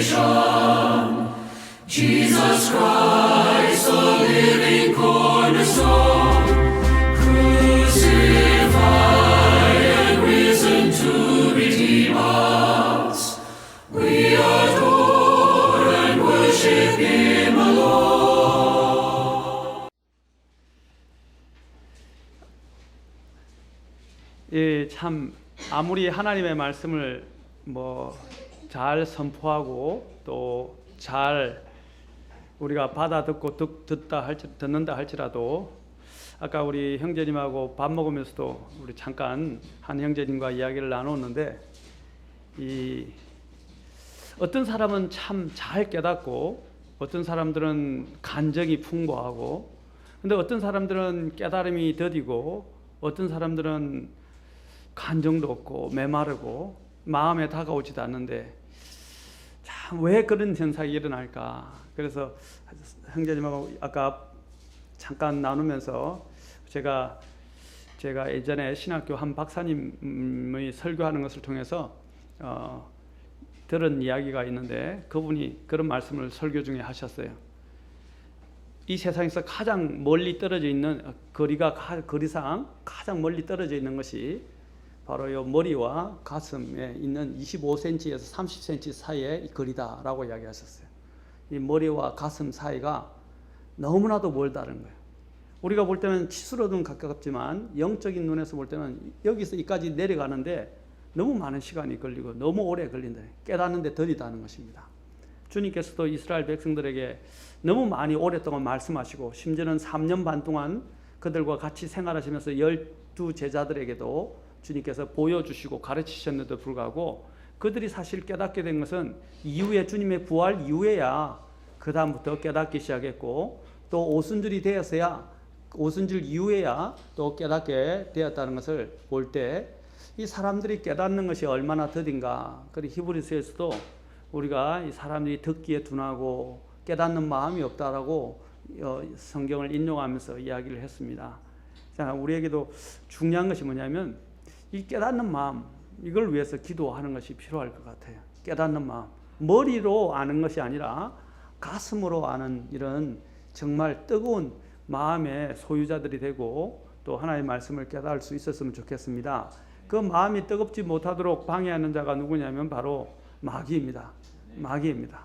salvation, Jesus Christ, the living cornerstone, crucified and risen to redeem us. We adore and worship Him alone. 참 아무리 하나님의 말씀을 잘 선포하고 또 잘 우리가 받아 듣는다 할지라도 아까 우리 형제님하고 밥 먹으면서도 우리 잠깐 한 형제님과 이야기를 나눴는데 어떤 사람은 참 잘 깨닫고 어떤 사람들은 간증이 풍부하고 근데 어떤 사람들은 깨달음이 더디고 어떤 사람들은 간증도 없고 메마르고 마음에 다가오지도 않는데 참 왜 그런 현상이 일어날까? 그래서 형제님하고 아까 잠깐 나누면서 제가 예전에 신학교 한 박사님의 설교하는 것을 통해서 들은 이야기가 있는데 그분이 그런 말씀을 설교 중에 하셨어요. 이 세상에서 가장 멀리 떨어져 있는 거리상 가장 멀리 떨어져 있는 것이 바로 이 머리와 가슴에 있는 25cm에서 30cm 사이의 거리다라고 이야기하셨어요. 이 머리와 가슴 사이가 너무나도 멀다는 거예요. 우리가 볼 때는 치수로는 가깝지만 영적인 눈에서 볼 때는 여기서 이까지 내려가는데 너무 많은 시간이 걸리고 너무 오래 걸린다. 깨닫는데 더디다는 것입니다. 주님께서도 이스라엘 백성들에게 너무 많이 오랫동안 말씀하시고 심지어는 3년 반 동안 그들과 같이 생활하시면서 12제자들에게도 주님께서 보여주시고 가르치셨는데도 불구하고 그들이 사실 깨닫게 된 것은 이후에 주님의 부활 이후에야 그 다음부터 깨닫기 시작했고 또 오순절이 되었어야 오순절 이후에야 또 깨닫게 되었다는 것을 볼 때 이 사람들이 깨닫는 것이 얼마나 더딘가. 그리고 히브리서에서도 우리가 이 사람들이 듣기에 둔하고 깨닫는 마음이 없다라고 성경을 인용하면서 이야기를 했습니다. 자, 우리에게도 중요한 것이 뭐냐면 이 깨닫는 마음, 이걸 위해서 기도하는 것이 필요할 것 같아요. 깨닫는 마음, 머리로 아는 것이 아니라 가슴으로 아는 이런 정말 뜨거운 마음의 소유자들이 되고 또 하나님의 말씀을 깨달을 수 있었으면 좋겠습니다. 그 마음이 뜨겁지 못하도록 방해하는 자가 누구냐면 바로 마귀입니다. 마귀입니다.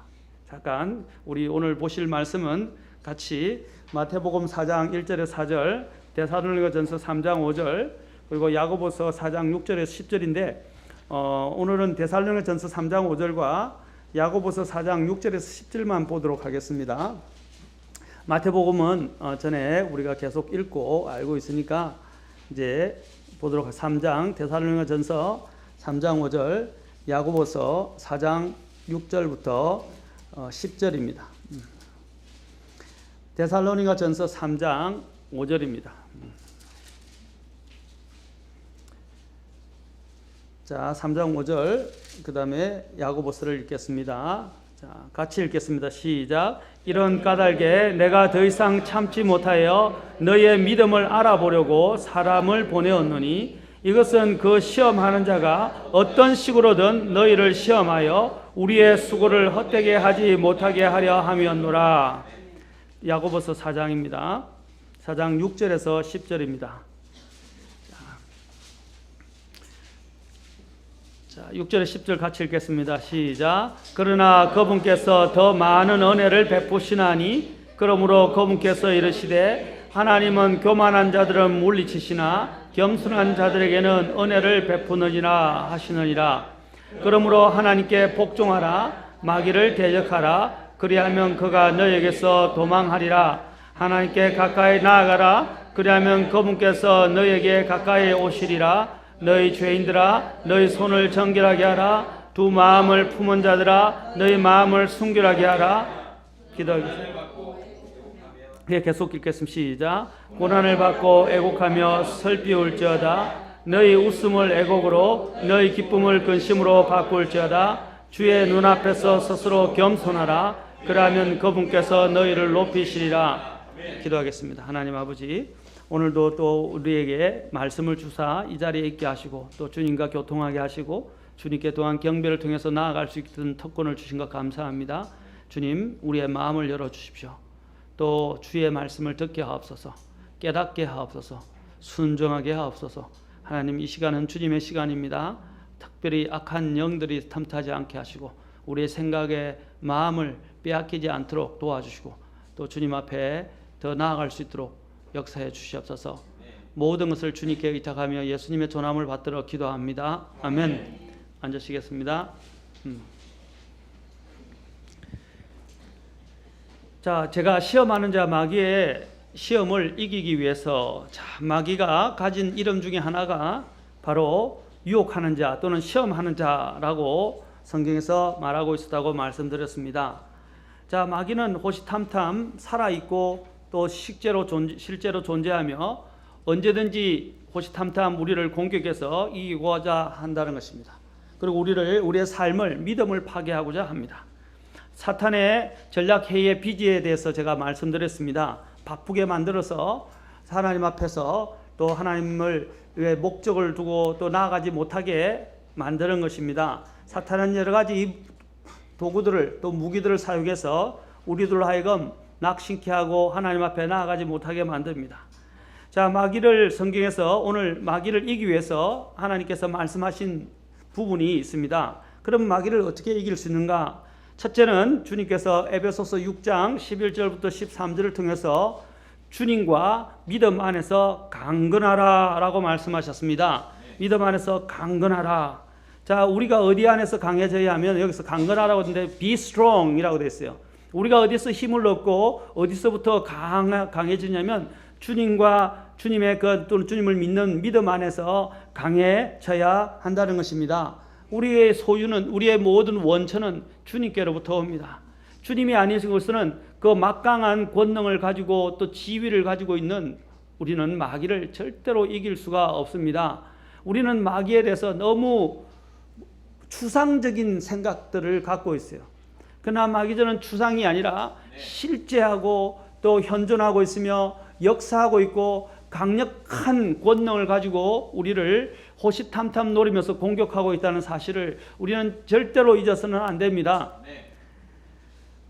잠깐 우리 오늘 보실 말씀은 같이 마태복음 4장 1절에서 4절, 데살로니가전서 3장 5절, 그리고 야고보서 4장 6절에서 10절인데 오늘은 데살로니가전서 3장 5절과 야고보서 4장 6절에서 10절만 보도록 하겠습니다. 마태복음은 전에 우리가 계속 읽고 알고 있으니까 이제 보도록 하겠습니다. 3장 데살로니가전서 3장 5절, 야고보서 4장 6절부터 10절입니다. 데살로니가전서 3장 5절입니다. 자, 3장 5절, 그 다음에 야고보서를 읽겠습니다. 자, 같이 읽겠습니다. 시작. 이런 까닭에 내가 더 이상 참지 못하여 너희의 믿음을 알아보려고 사람을 보내었노니 이것은 그 시험하는 자가 어떤 식으로든 너희를 시험하여 우리의 수고를 헛되게 하지 못하게 하려 함이었노라. 야고보서 4장입니다. 4장 6절에서 10절입니다. 자, 6절에 10절 같이 읽겠습니다. 시작. 그러나 그분께서 더 많은 은혜를 베푸시나니 그러므로 그분께서 이르시되 하나님은 교만한 자들은 물리치시나 겸손한 자들에게는 은혜를 베푸느니라 하시느니라. 그러므로 하나님께 복종하라. 마귀를 대적하라. 그리하면 그가 너에게서 도망하리라. 하나님께 가까이 나아가라. 그리하면 그분께서 너에게 가까이 오시리라. 너희 죄인들아 너희 손을 정결하게 하라. 두 마음을 품은 자들아 너희 마음을 순결하게 하라. 기도하겠습니다. 계속 읽겠습니다. 시작. 고난을 받고 애곡하며 설비울지어다. 너희 웃음을 애곡으로 너희 기쁨을 근심으로 바꿀지어다. 주의 눈앞에서 스스로 겸손하라. 그러면 그분께서 너희를 높이시리라. 기도하겠습니다. 하나님 아버지, 오늘도 또 우리에게 말씀을 주사 이 자리에 있게 하시고 또 주님과 교통하게 하시고 주님께 또한 경배를 통해서 나아갈 수 있는 특권을 주신 것 감사합니다. 주님, 우리의 마음을 열어주십시오. 또 주의 말씀을 듣게 하옵소서, 깨닫게 하옵소서, 순종하게 하옵소서. 하나님, 이 시간은 주님의 시간입니다. 특별히 악한 영들이 틈타지 않게 하시고 우리의 생각에 마음을 빼앗기지 않도록 도와주시고 또 주님 앞에 더 나아갈 수 있도록 역사해 주시옵소서. 모든 것을 주님께 의탁하며 예수님의 존함을 받들어 기도합니다. 아멘. 앉으시겠습니다. 자, 제가 시험하는 자 마귀의 시험을 이기기 위해서, 마귀가 가진 이름 중에 하나가 바로 유혹하는 자 또는 시험하는 자라고 성경에서 말하고 있었다고 말씀드렸습니다. 자, 마귀는 호시탐탐 살아있고 또 실제로 존재하며 언제든지 호시탐탐 우리를 공격해서 이기고자 한다는 것입니다. 그리고 우리의 삶을, 믿음을 파괴하고자 합니다. 사탄의 전략회의의 비지에 대해서 제가 말씀드렸습니다. 바쁘게 만들어서 하나님 앞에서 또 하나님을 왜 목적을 두고 또 나아가지 못하게 만드는 것입니다. 사탄은 여러 가지 도구들을 또 무기들을 사용해서 우리들로 하여금 낙심케 하고 하나님 앞에 나아가지 못하게 만듭니다. 자, 마귀를 성경에서 오늘 마귀를 이기기 위해서 하나님께서 말씀하신 부분이 있습니다. 그럼 마귀를 어떻게 이길 수 있는가? 첫째는 주님께서 에베소서 6장 11절부터 13절을 통해서 주님과 믿음 안에서 강건하라 라고 말씀하셨습니다. 믿음 안에서 강건하라. 자, 우리가 어디 안에서 강해져야 하면 여기서 강건하라고 하는데 be strong 이라고 되어 있어요. 우리가 어디서 힘을 얻고 어디서부터 강해지냐면 주님과 주님의 또는 주님을 믿는 믿음 안에서 강해져야 한다는 것입니다. 우리의 소유는, 우리의 모든 원천은 주님께로부터 옵니다. 주님이 아니신 것은 그 막강한 권능을 가지고 또 지위를 가지고 있는 우리는 마귀를 절대로 이길 수가 없습니다. 우리는 마귀에 대해서 너무 추상적인 생각들을 갖고 있어요. 그러나 마귀들은 추상이 아니라 실제하고 또 현존하고 있으며 역사하고 있고 강력한 권능을 가지고 우리를 호시탐탐 노리면서 공격하고 있다는 사실을 우리는 절대로 잊어서는 안 됩니다.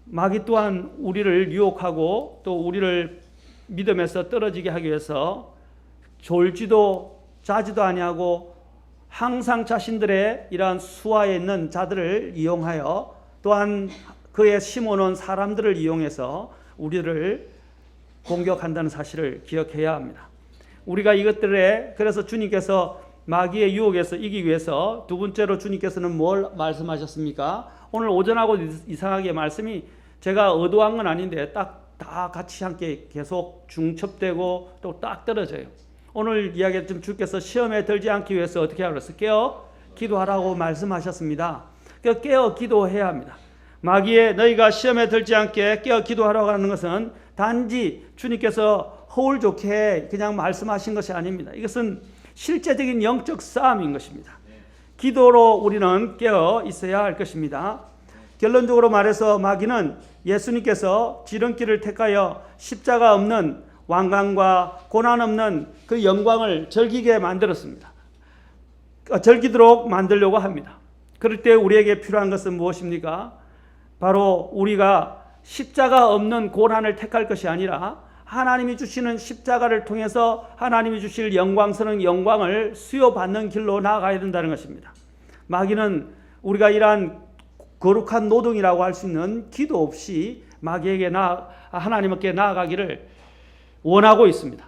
마귀 또한 우리를 유혹하고 또 우리를 믿음에서 떨어지게 하기 위해서 졸지도 자지도 아니하고 항상 자신들의 이러한 수하에 있는 자들을 이용하여 또한 그의 심어놓은 사람들을 이용해서 우리를 공격한다는 사실을 기억해야 합니다. 우리가 그래서 주님께서 마귀의 유혹에서 이기기 위해서 두 번째로 주님께서는 뭘 말씀하셨습니까? 오늘 오전하고 이상하게 말씀이 제가 의도한 건 아닌데 딱 다 같이 함께 계속 중첩되고 또 딱 떨어져요. 오늘 이야기했던 주께서 시험에 들지 않기 위해서 어떻게 하라고 했어요? 깨어 기도하라고 말씀하셨습니다. 깨어 기도해야 합니다. 너희가 시험에 들지 않게 깨어 기도하라고 하는 것은 단지 주님께서 허울 좋게 그냥 말씀하신 것이 아닙니다. 이것은 실제적인 영적 싸움인 것입니다. 기도로 우리는 깨어 있어야 할 것입니다. 결론적으로 말해서 마귀는 예수님께서 지름길을 택하여 십자가 없는 완강과 고난 없는 그 영광을 즐기게 만들었습니다. 즐기도록 만들려고 합니다. 그럴 때 우리에게 필요한 것은 무엇입니까? 바로 우리가 십자가 없는 고난을 택할 것이 아니라 하나님이 주시는 십자가를 통해서 하나님이 주실 영광스러운 영광을 수여받는 길로 나아가야 된다는 것입니다. 마귀는 우리가 이러한 거룩한 노동이라고 할 수 있는 기도 없이 마귀에게 하나님께 나아가기를 원하고 있습니다.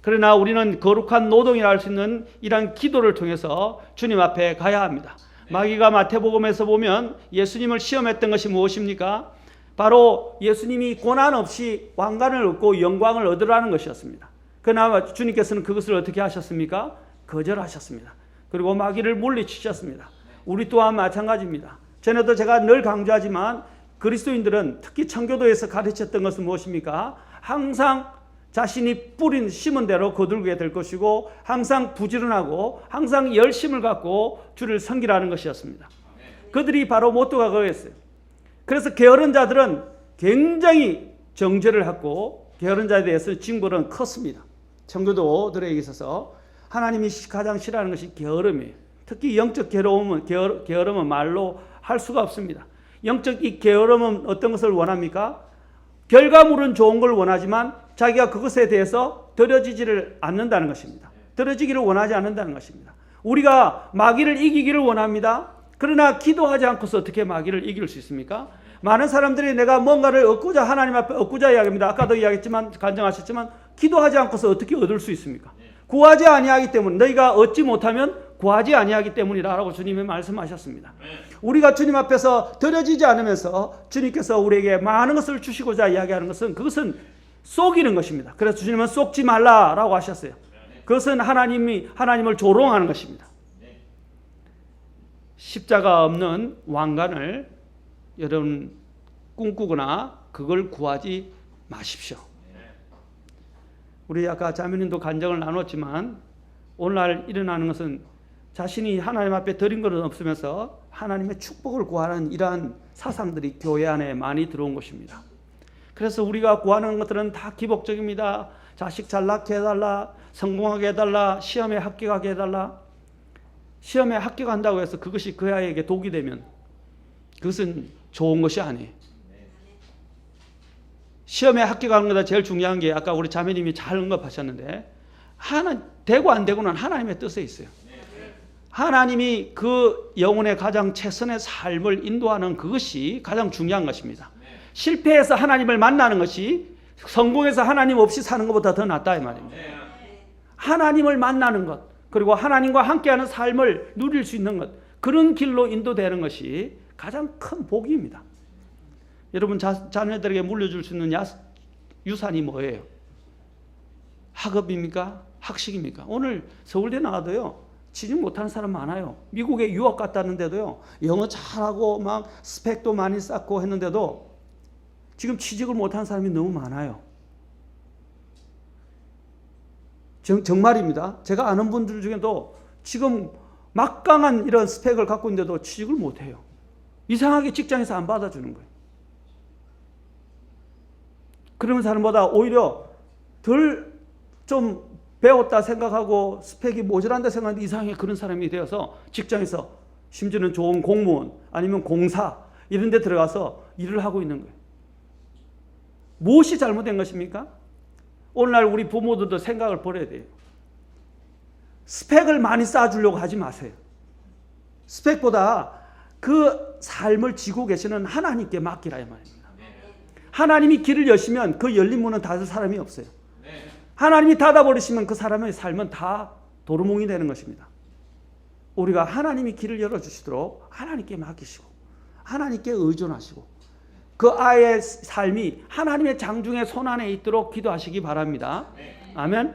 그러나 우리는 거룩한 노동이라 할 수 있는 이러한 기도를 통해서 주님 앞에 가야 합니다. 마귀가 마태복음에서 보면 예수님을 시험했던 것이 무엇입니까? 바로 예수님이 고난 없이 왕관을 얻고 영광을 얻으라는 것이었습니다. 그러나 주님께서는 그것을 어떻게 하셨습니까? 거절하셨습니다. 그리고 마귀를 물리치셨습니다. 우리 또한 마찬가지입니다. 전에도 제가 늘 강조하지만 그리스도인들은 특히 청교도에서 가르쳤던 것은 무엇입니까? 항상 자신이 심은 대로 거두게 될 것이고 항상 부지런하고 항상 열심을 갖고 주를 섬기라는 것이었습니다. 그들이 바로 모토가 그거였어요. 그래서 게으른 자들은 굉장히 정죄를 하고 게으른 자에 대해서 징벌은 컸습니다. 청교도들에게 있어서 하나님이 가장 싫어하는 것이 게으름이에요. 특히 영적 게으름은 말로 할 수가 없습니다. 영적 이 게으름은 어떤 것을 원합니까? 결과물은 좋은 걸 원하지만 자기가 그것에 대해서 들여지지를 않는다는 것입니다. 들여지기를 원하지 않는다는 것입니다. 우리가 마귀를 이기기를 원합니다. 그러나 기도하지 않고서 어떻게 마귀를 이길 수 있습니까? 많은 사람들이 내가 뭔가를 얻고자 하나님 앞에 얻고자 이야기합니다. 아까도 이야기했지만 간증하셨지만 기도하지 않고서 어떻게 얻을 수 있습니까? 구하지 아니하기 때문, 너희가 얻지 못하면 구하지 아니하기 때문이라고 주님이 말씀하셨습니다. 우리가 주님 앞에서 드려지지 않으면서 주님께서 우리에게 많은 것을 주시고자 이야기하는 것은 그것은 속이는 것입니다. 그래서 주님은 속지 말라라고 하셨어요. 그것은 하나님을 조롱하는 것입니다. 십자가 없는 왕관을 여러분 꿈꾸거나 그걸 구하지 마십시오. 우리 아까 자매님도 간증을 나눴지만 오늘날 일어나는 것은 자신이 하나님 앞에 드린 것은 없으면서 하나님의 축복을 구하는 이러한 사상들이 교회 안에 많이 들어온 것입니다. 그래서 우리가 구하는 것들은 다 기복적입니다. 자식 잘 낳게 해달라, 성공하게 해달라, 시험에 합격하게 해달라. 시험에 합격한다고 해서 그것이 그 아이에게 독이 되면 그것은 좋은 것이 아니에요. 시험에 합격하는 것보다 제일 중요한 게 아까 우리 자매님이 잘 언급하셨는데 되고 안 되고는 하나님의 뜻에 있어요. 하나님이 그 영혼의 가장 최선의 삶을 인도하는 그것이 가장 중요한 것입니다. 실패해서 하나님을 만나는 것이 성공해서 하나님 없이 사는 것보다 더 낫다 이 말입니다. 하나님을 만나는 것, 그리고 하나님과 함께하는 삶을 누릴 수 있는 것, 그런 길로 인도되는 것이 가장 큰 복입니다. 여러분 자녀들에게 물려줄 수 있는 유산이 뭐예요? 학업입니까? 학식입니까? 오늘 서울대 나와도요 취직 못하는 사람 많아요. 미국에 유학 갔다는데도요 영어 잘하고 막 스펙도 많이 쌓고 했는데도 지금 취직을 못하는 사람이 너무 많아요. 정말입니다. 제가 아는 분들 중에도 지금 막강한 이런 스펙을 갖고 있는데도 취직을 못해요. 이상하게 직장에서 안 받아주는 거예요. 그런 사람보다 오히려 덜 좀 배웠다 생각하고 스펙이 모자란다 생각하는데 이상하게 그런 사람이 되어서 직장에서 심지어는 좋은 공무원 아니면 공사 이런 데 들어가서 일을 하고 있는 거예요. 무엇이 잘못된 것입니까? 오늘날 우리 부모들도 생각을 버려야 돼요. 스펙을 많이 쌓아주려고 하지 마세요. 스펙보다 그 삶을 지고 계시는 하나님께 맡기라 이 말입니다. 하나님이 길을 여시면 그 열린 문은 닫을 사람이 없어요. 하나님이 닫아버리시면 그 사람의 삶은 다 도루묵이 되는 것입니다. 우리가 하나님이 길을 열어주시도록 하나님께 맡기시고 하나님께 의존하시고 그 아이의 삶이 하나님의 장중의 손안에 있도록 기도하시기 바랍니다. 아멘.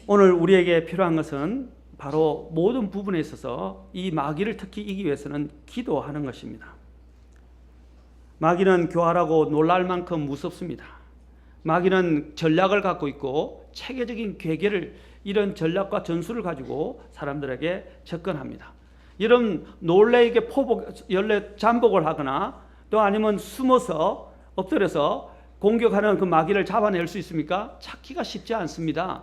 오늘 우리에게 필요한 것은 바로 모든 부분에 있어서 이 마귀를 특히 이기기 위해서는 기도하는 것입니다. 마귀는 교활하고 놀랄 만큼 무섭습니다. 마귀는 전략을 갖고 있고 체계적인 괴계를 이런 전략과 전술을 가지고 사람들에게 접근합니다. 이런 놀래에게 잠복을 하거나 또 아니면 숨어서 엎드려서 공격하는 그 마귀를 잡아낼 수 있습니까? 찾기가 쉽지 않습니다.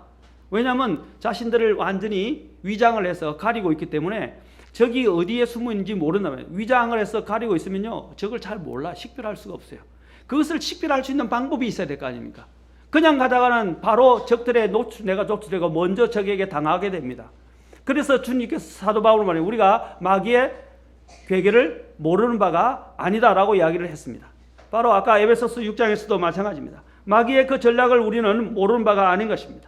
왜냐하면 자신들을 완전히 위장을 해서 가리고 있기 때문에 적이 어디에 숨어 있는지 모른다면 위장을 해서 가리고 있으면요 적을 잘 몰라 식별할 수가 없어요. 그것을 식별할 수 있는 방법이 있어야 될 거 아닙니까? 그냥 가다가는 바로 적들의 내가 노출되고 먼저 적에게 당하게 됩니다. 그래서 주님께서 사도 바울은 말이에요. 우리가 마귀의 괴계를 모르는 바가 아니다라고 이야기를 했습니다. 바로 아까 에베소서 6장에서도 마찬가지입니다. 마귀의 그 전략을 우리는 모르는 바가 아닌 것입니다.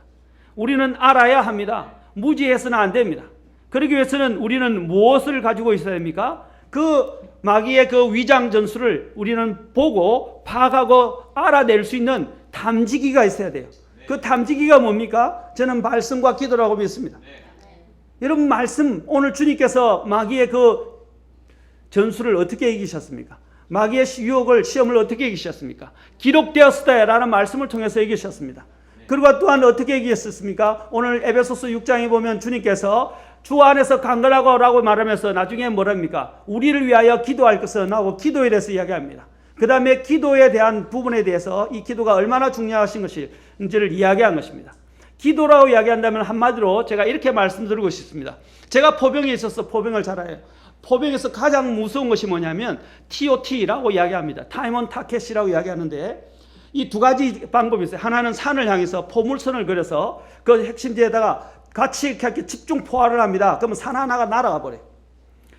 우리는 알아야 합니다. 무지해서는 안 됩니다. 그러기 위해서는 우리는 무엇을 가지고 있어야 됩니까? 그 마귀의 그 위장 전술을 우리는 보고 파악하고 알아낼 수 있는 탐지기가 있어야 돼요. 그 탐지기가 뭡니까? 저는 말씀과 기도라고 믿습니다. 여러분 말씀 오늘 주님께서 마귀의 그 전술을 어떻게 이기셨습니까? 마귀의 유혹을 시험을 어떻게 이기셨습니까? 기록되었으다라는 말씀을 통해서 이기셨습니다. 그리고 또한 어떻게 이기셨습니까? 오늘 에베소서 6장에 보면 주님께서 주 안에서 강건하고라고 말하면서 나중에 뭐랍니까? 우리를 위하여 기도할 것은 하고 기도에 대해서 이야기합니다. 그 다음에 기도에 대한 부분에 대해서 이 기도가 얼마나 중요하신 것인지를 이야기한 것입니다. 기도라고 이야기한다면 한마디로 제가 이렇게 말씀드리고 싶습니다. 제가 포병에 있어서 포병을 잘 알아요. 포병에서 가장 무서운 것이 뭐냐면 TOT라고 이야기합니다. 타임 온 타켓이라고 이야기하는데 이 두 가지 방법이 있어요. 하나는 산을 향해서 포물선을 그려서 그 핵심지에다가 같이 이렇게 집중 포화를 합니다. 그러면 산 하나가 날아가 버려요.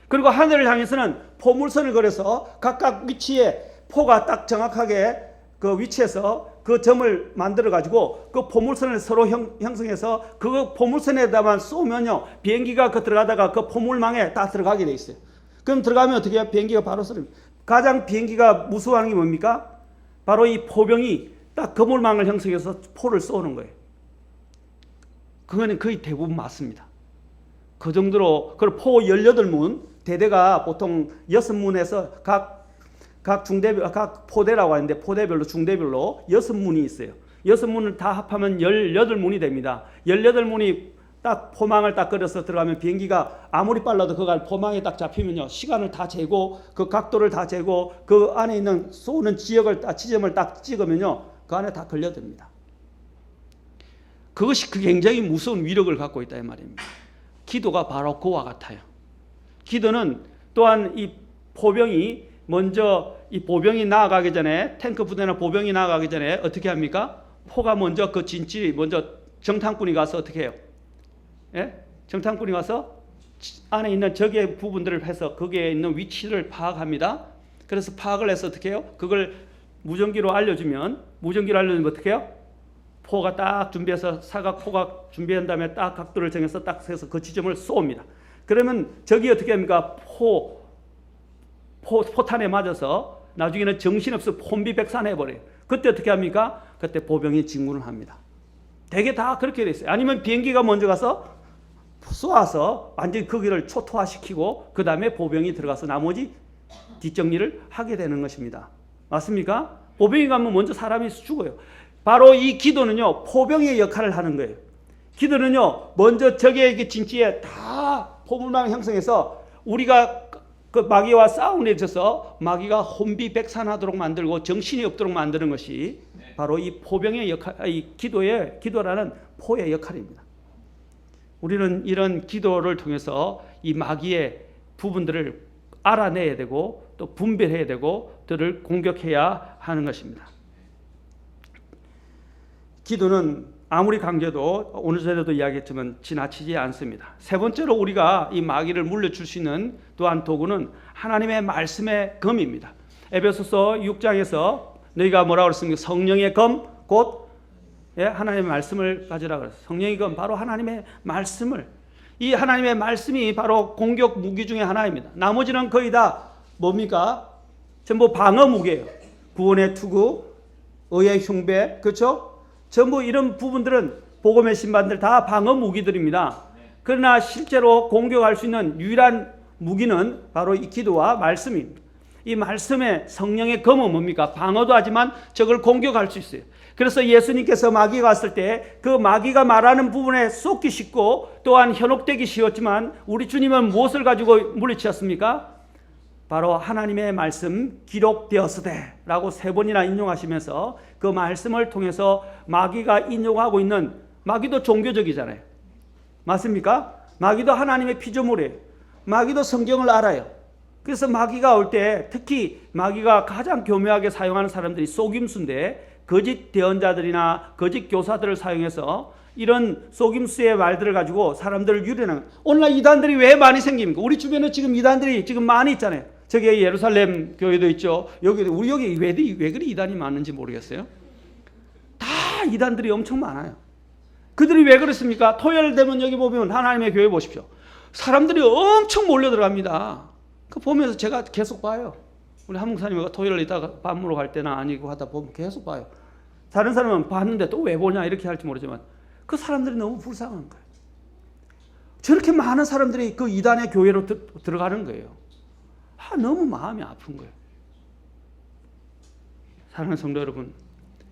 그리고 하늘을 향해서는 포물선을 그려서 각각 위치에 포가 딱 정확하게 그 위치에서 그 점을 만들어 가지고 그 포물선을 서로 형성해서 그 포물선에다만 쏘면요 비행기가 그 들어가다가 그 포물망에 딱 들어가게 돼 있어요. 그럼 들어가면 어떻게 해요? 비행기가 바로 쏘립니다. 가장 비행기가 무서워하는 게 뭡니까? 바로 이 포병이 딱 그물망을 형성해서 포를 쏘는 거예요. 그거는 거의 대부분 맞습니다. 그 정도로 그 포 18문 대대가 보통 6문에서 각 중대별, 각 포대라고 하는데 포대별로 중대별로 6문이 있어요. 6문을 다 합하면 18문이 됩니다. 18문이 딱 포망을 딱 그려서 들어가면 비행기가 아무리 빨라도 그가 포망에 딱 잡히면요 시간을 다 재고 그 각도를 다 재고 그 안에 있는 쏘는 지점을 딱 찍으면요 그 안에 다 걸려듭니다. 그것이 굉장히 무서운 위력을 갖고 있다 이 말입니다. 기도가 바로 그와 같아요. 기도는 또한 이 포병이 먼저 이 보병이 나아가기 전에 탱크 부대나 보병이 나아가기 전에 어떻게 합니까? 포가 먼저 그 진지 먼저 정탐꾼이 가서 어떻게 해요? 예? 정탐꾼이 가서 안에 있는 적의 부분들을 해서 거기에 있는 위치를 파악합니다. 그래서 파악을 해서 어떻게 해요? 그걸 무전기로 알려주면 어떻게 해요? 포가 딱 준비해서 사각 포각 준비한 다음에 딱 각도를 정해서 딱 해서 그 지점을 쏩니다. 그러면 적이 어떻게 합니까? 포탄에 맞아서 나중에는 정신없어 혼비백산해버려요. 그때 어떻게 합니까? 그때 보병이 진군을 합니다. 대개 다 그렇게 돼 있어요. 아니면 비행기가 먼저 가서 쏘아서 완전히 거기를 초토화시키고 그 다음에 보병이 들어가서 나머지 뒷정리를 하게 되는 것입니다. 맞습니까? 보병이 가면 먼저 사람이 죽어요. 바로 이 기도는요 포병의 역할을 하는 거예요. 기도는요 먼저 적의 진지에 다 포물망 형성해서 우리가 그 마귀와 싸움에 있어서 마귀가 혼비백산하도록 만들고 정신이 없도록 만드는 것이 바로 이 포병의 역할, 이 기도라는 포의 역할입니다. 우리는 이런 기도를 통해서 이 마귀의 부분들을 알아내야 되고 또 분별해야 되고 그들을 공격해야 하는 것입니다. 기도는 아무리 강조해도 오늘 전에도 이야기했지만 지나치지 않습니다. 세 번째로 우리가 이 마귀를 물려줄 수 있는 또한 도구는 하나님의 말씀의 검입니다. 에베소서 6장에서 너희가 뭐라고 그랬습니까? 성령의 검, 곧 하나님의 말씀을 가지라 그랬어요. 성령의 검, 바로 하나님의 말씀을. 이 하나님의 말씀이 바로 공격 무기 중에 하나입니다. 나머지는 거의 다 뭡니까? 전부 방어 무기예요. 구원의 투구, 의의 흉배, 그렇죠? 전부 이런 부분들은 복음의 신반들 다 방어 무기들입니다. 그러나 실제로 공격할 수 있는 유일한 무기는 바로 이 기도와 말씀입니다. 이 말씀의 성령의 검은 뭡니까? 방어도 하지만 적을 공격할 수 있어요. 그래서 예수님께서 마귀가 왔을 때 그 마귀가 말하는 부분에 쏟기 쉽고 또한 현혹되기 쉬웠지만 우리 주님은 무엇을 가지고 물리치셨습니까? 바로 하나님의 말씀 기록되었으되 라고 3번이나 인용하시면서 그 말씀을 통해서 마귀가 인용하고 있는, 마귀도 종교적이잖아요. 맞습니까? 마귀도 하나님의 피조물이에요. 마귀도 성경을 알아요. 그래서 마귀가 올 때 특히 마귀가 가장 교묘하게 사용하는 사람들이 속임수인데 거짓 대언자들이나 거짓 교사들을 사용해서 이런 속임수의 말들을 가지고 사람들을 유련하는. 오늘날 이단들이 왜 많이 생깁니까? 우리 주변에 지금 이단들이 지금 많이 있잖아요. 저기 예루살렘 교회도 있죠. 우리 여기 왜 그리 이단이 많은지 모르겠어요. 다 이단들이 엄청 많아요. 그들이 왜 그렇습니까? 토요일 되면 여기 보면 하나님의 교회 보십시오. 사람들이 엄청 몰려 들어갑니다. 그 보면서 제가 계속 봐요. 우리 한국 사람이 토요일 있다가 밥 먹으러 갈 때나 아니고 하다 보면 계속 봐요. 다른 사람은 봤는데 또 왜 보냐 이렇게 할지 모르지만 그 사람들이 너무 불쌍한 거예요. 저렇게 많은 사람들이 그 이단의 교회로 들어가는 거예요. 너무 마음이 아픈 거예요. 사랑하는 성도 여러분,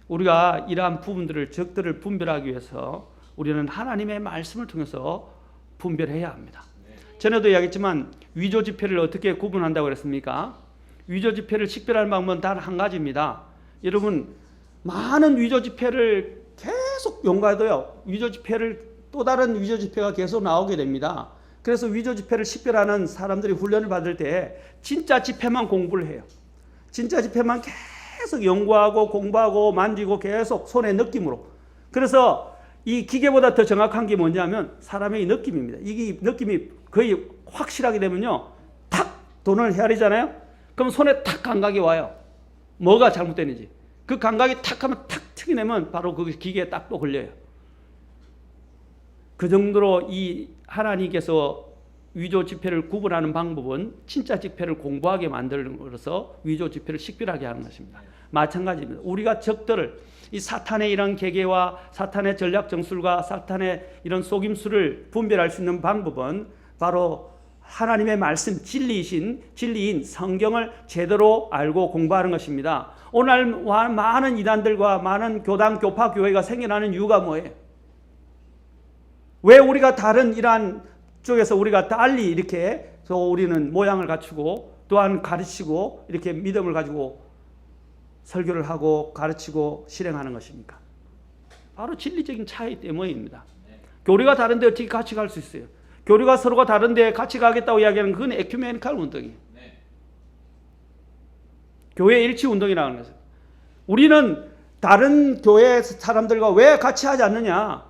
우리가 이러한 부분들을 적들을 분별하기 위해서 우리는 하나님의 말씀을 통해서 분별해야 합니다. 전에도 이야기했지만 위조 지폐를 어떻게 구분한다고 그랬습니까? 위조 지폐를 식별하는 방법은 단 한 가지입니다. 여러분, 많은 위조 지폐를 계속 연구해도요, 위조 지폐를 또 다른 위조 지폐가 계속 나오게 됩니다. 그래서 위조 지폐를 식별하는 사람들이 훈련을 받을 때 진짜 지폐만 공부를 해요. 진짜 지폐만 계속 연구하고 공부하고 만지고 계속 손의 느낌으로. 그래서 이 기계보다 더 정확한 게 뭐냐면 사람의 느낌입니다. 이게 느낌이 거의 확실하게 되면요, 탁 돈을 헤아리잖아요. 그럼 손에 탁 감각이 와요. 뭐가 잘못되는지. 그 감각이 탁 하면 탁 튀기내면 바로 그 기계에 딱 또 걸려요. 그 정도로 이 하나님께서 위조 지폐를 구분하는 방법은 진짜 지폐를 공부하게 만들어서 위조 지폐를 식별하게 하는 것입니다. 마찬가지입니다. 우리가 적들을, 이 사탄의 이런 계계와 사탄의 전략 정술과 사탄의 이런 속임수를 분별할 수 있는 방법은 바로 하나님의 말씀, 진리인 성경을 제대로 알고 공부하는 것입니다. 오늘 많은 이단들과 많은 교단, 교파, 교회가 생겨나는 이유가 뭐예요? 왜 우리가 다른 이러한 쪽에서 우리가 달리 이렇게 우리는 모양을 갖추고 또한 가르치고 이렇게 믿음을 가지고 설교를 하고 가르치고 실행하는 것입니까? 바로 진리적인 차이 때문입니다. 교리가 다른데 어떻게 같이 갈 수 있어요? 교리가 서로가 다른데 같이 가겠다고 이야기하는 그건 에큐메니칼 운동이에요. 교회 일치 운동이라는 거죠. 우리는 다른 교회 사람들과 왜 같이 하지 않느냐?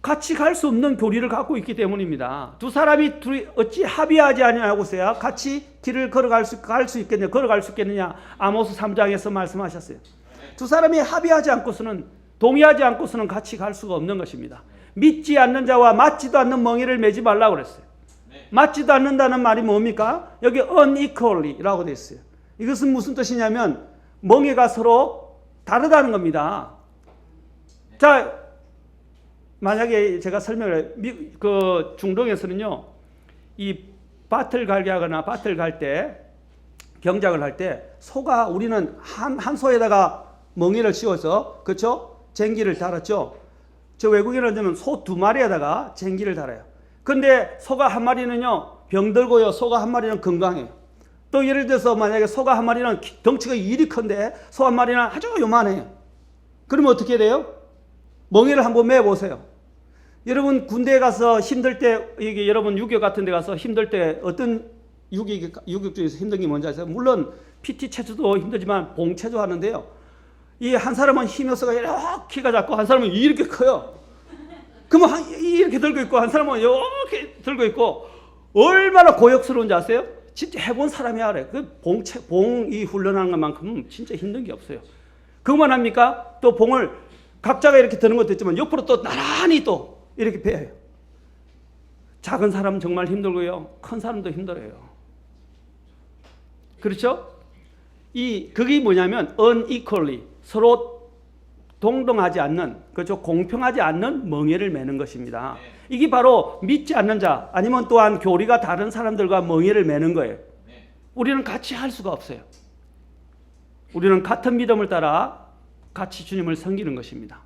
같이 갈 수 없는 교리를 갖고 있기 때문입니다. 두 사람이 둘이 어찌 합의하지 아니하고서야 같이 길을 걸어갈 수 있겠느냐? 아모스 3장에서 말씀하셨어요. 두 사람이 합의하지 않고서는, 동의하지 않고서는 같이 갈 수가 없는 것입니다. 믿지 않는 자와 맞지도 않는 멍에를 매지 말라고 그랬어요. 맞지도 않는다는 말이 뭡니까? 여기 unequally라고 되어 있어요. 이것은 무슨 뜻이냐면 멍에가 서로 다르다는 겁니다. 자, 만약에 제가 설명을 그 중동에서는요, 이 밭을 갈게 하거나 밭을 갈 때 경작을 할 때 소가, 우리는 한 소에다가 멍에를 씌워서, 그렇죠? 쟁기를 달았죠. 저 외국인은 소 2마리에다가 쟁기를 달아요. 근데 소가 한 마리는요 병들고요, 소가 한 마리는 건강해요. 또 예를 들어서 만약에 소가 한 마리는 덩치가 이리 큰데 소 한 마리는 아주 요만해요. 그러면 어떻게 돼요? 멍에를 한번 매보세요. 여러분 군대에 가서 힘들 때, 이게 여러분 유교 같은 데 가서 힘들 때 어떤 유격 중에서 힘든 게 뭔지 아세요? 물론 PT 체조도 힘들지만 봉체조 하는데요, 이 한 사람은 힘이 없어가 이렇게 키가 작고 한 사람은 이렇게 커요. 그러면 이렇게 들고 있고 한 사람은 이렇게 들고 있고 얼마나 고역스러운지 아세요? 진짜 해본 사람이 알아요. 그 봉이 훈련하는 것만큼 진짜 힘든 게 없어요. 그것만 합니까? 또 봉을 각자가 이렇게 드는 것도 있지만 옆으로 또 나란히 또 이렇게 베어요. 작은 사람은 정말 힘들고요, 큰 사람도 힘들어요. 그렇죠? 그게 뭐냐면 unequally, 서로 동등하지 않는, 그렇죠? 공평하지 않는 멍에를 매는 것입니다. 이게 바로 믿지 않는 자, 아니면 또한 교리가 다른 사람들과 멍에를 매는 거예요. 우리는 같이 할 수가 없어요. 우리는 같은 믿음을 따라 같이 주님을 섬기는 것입니다.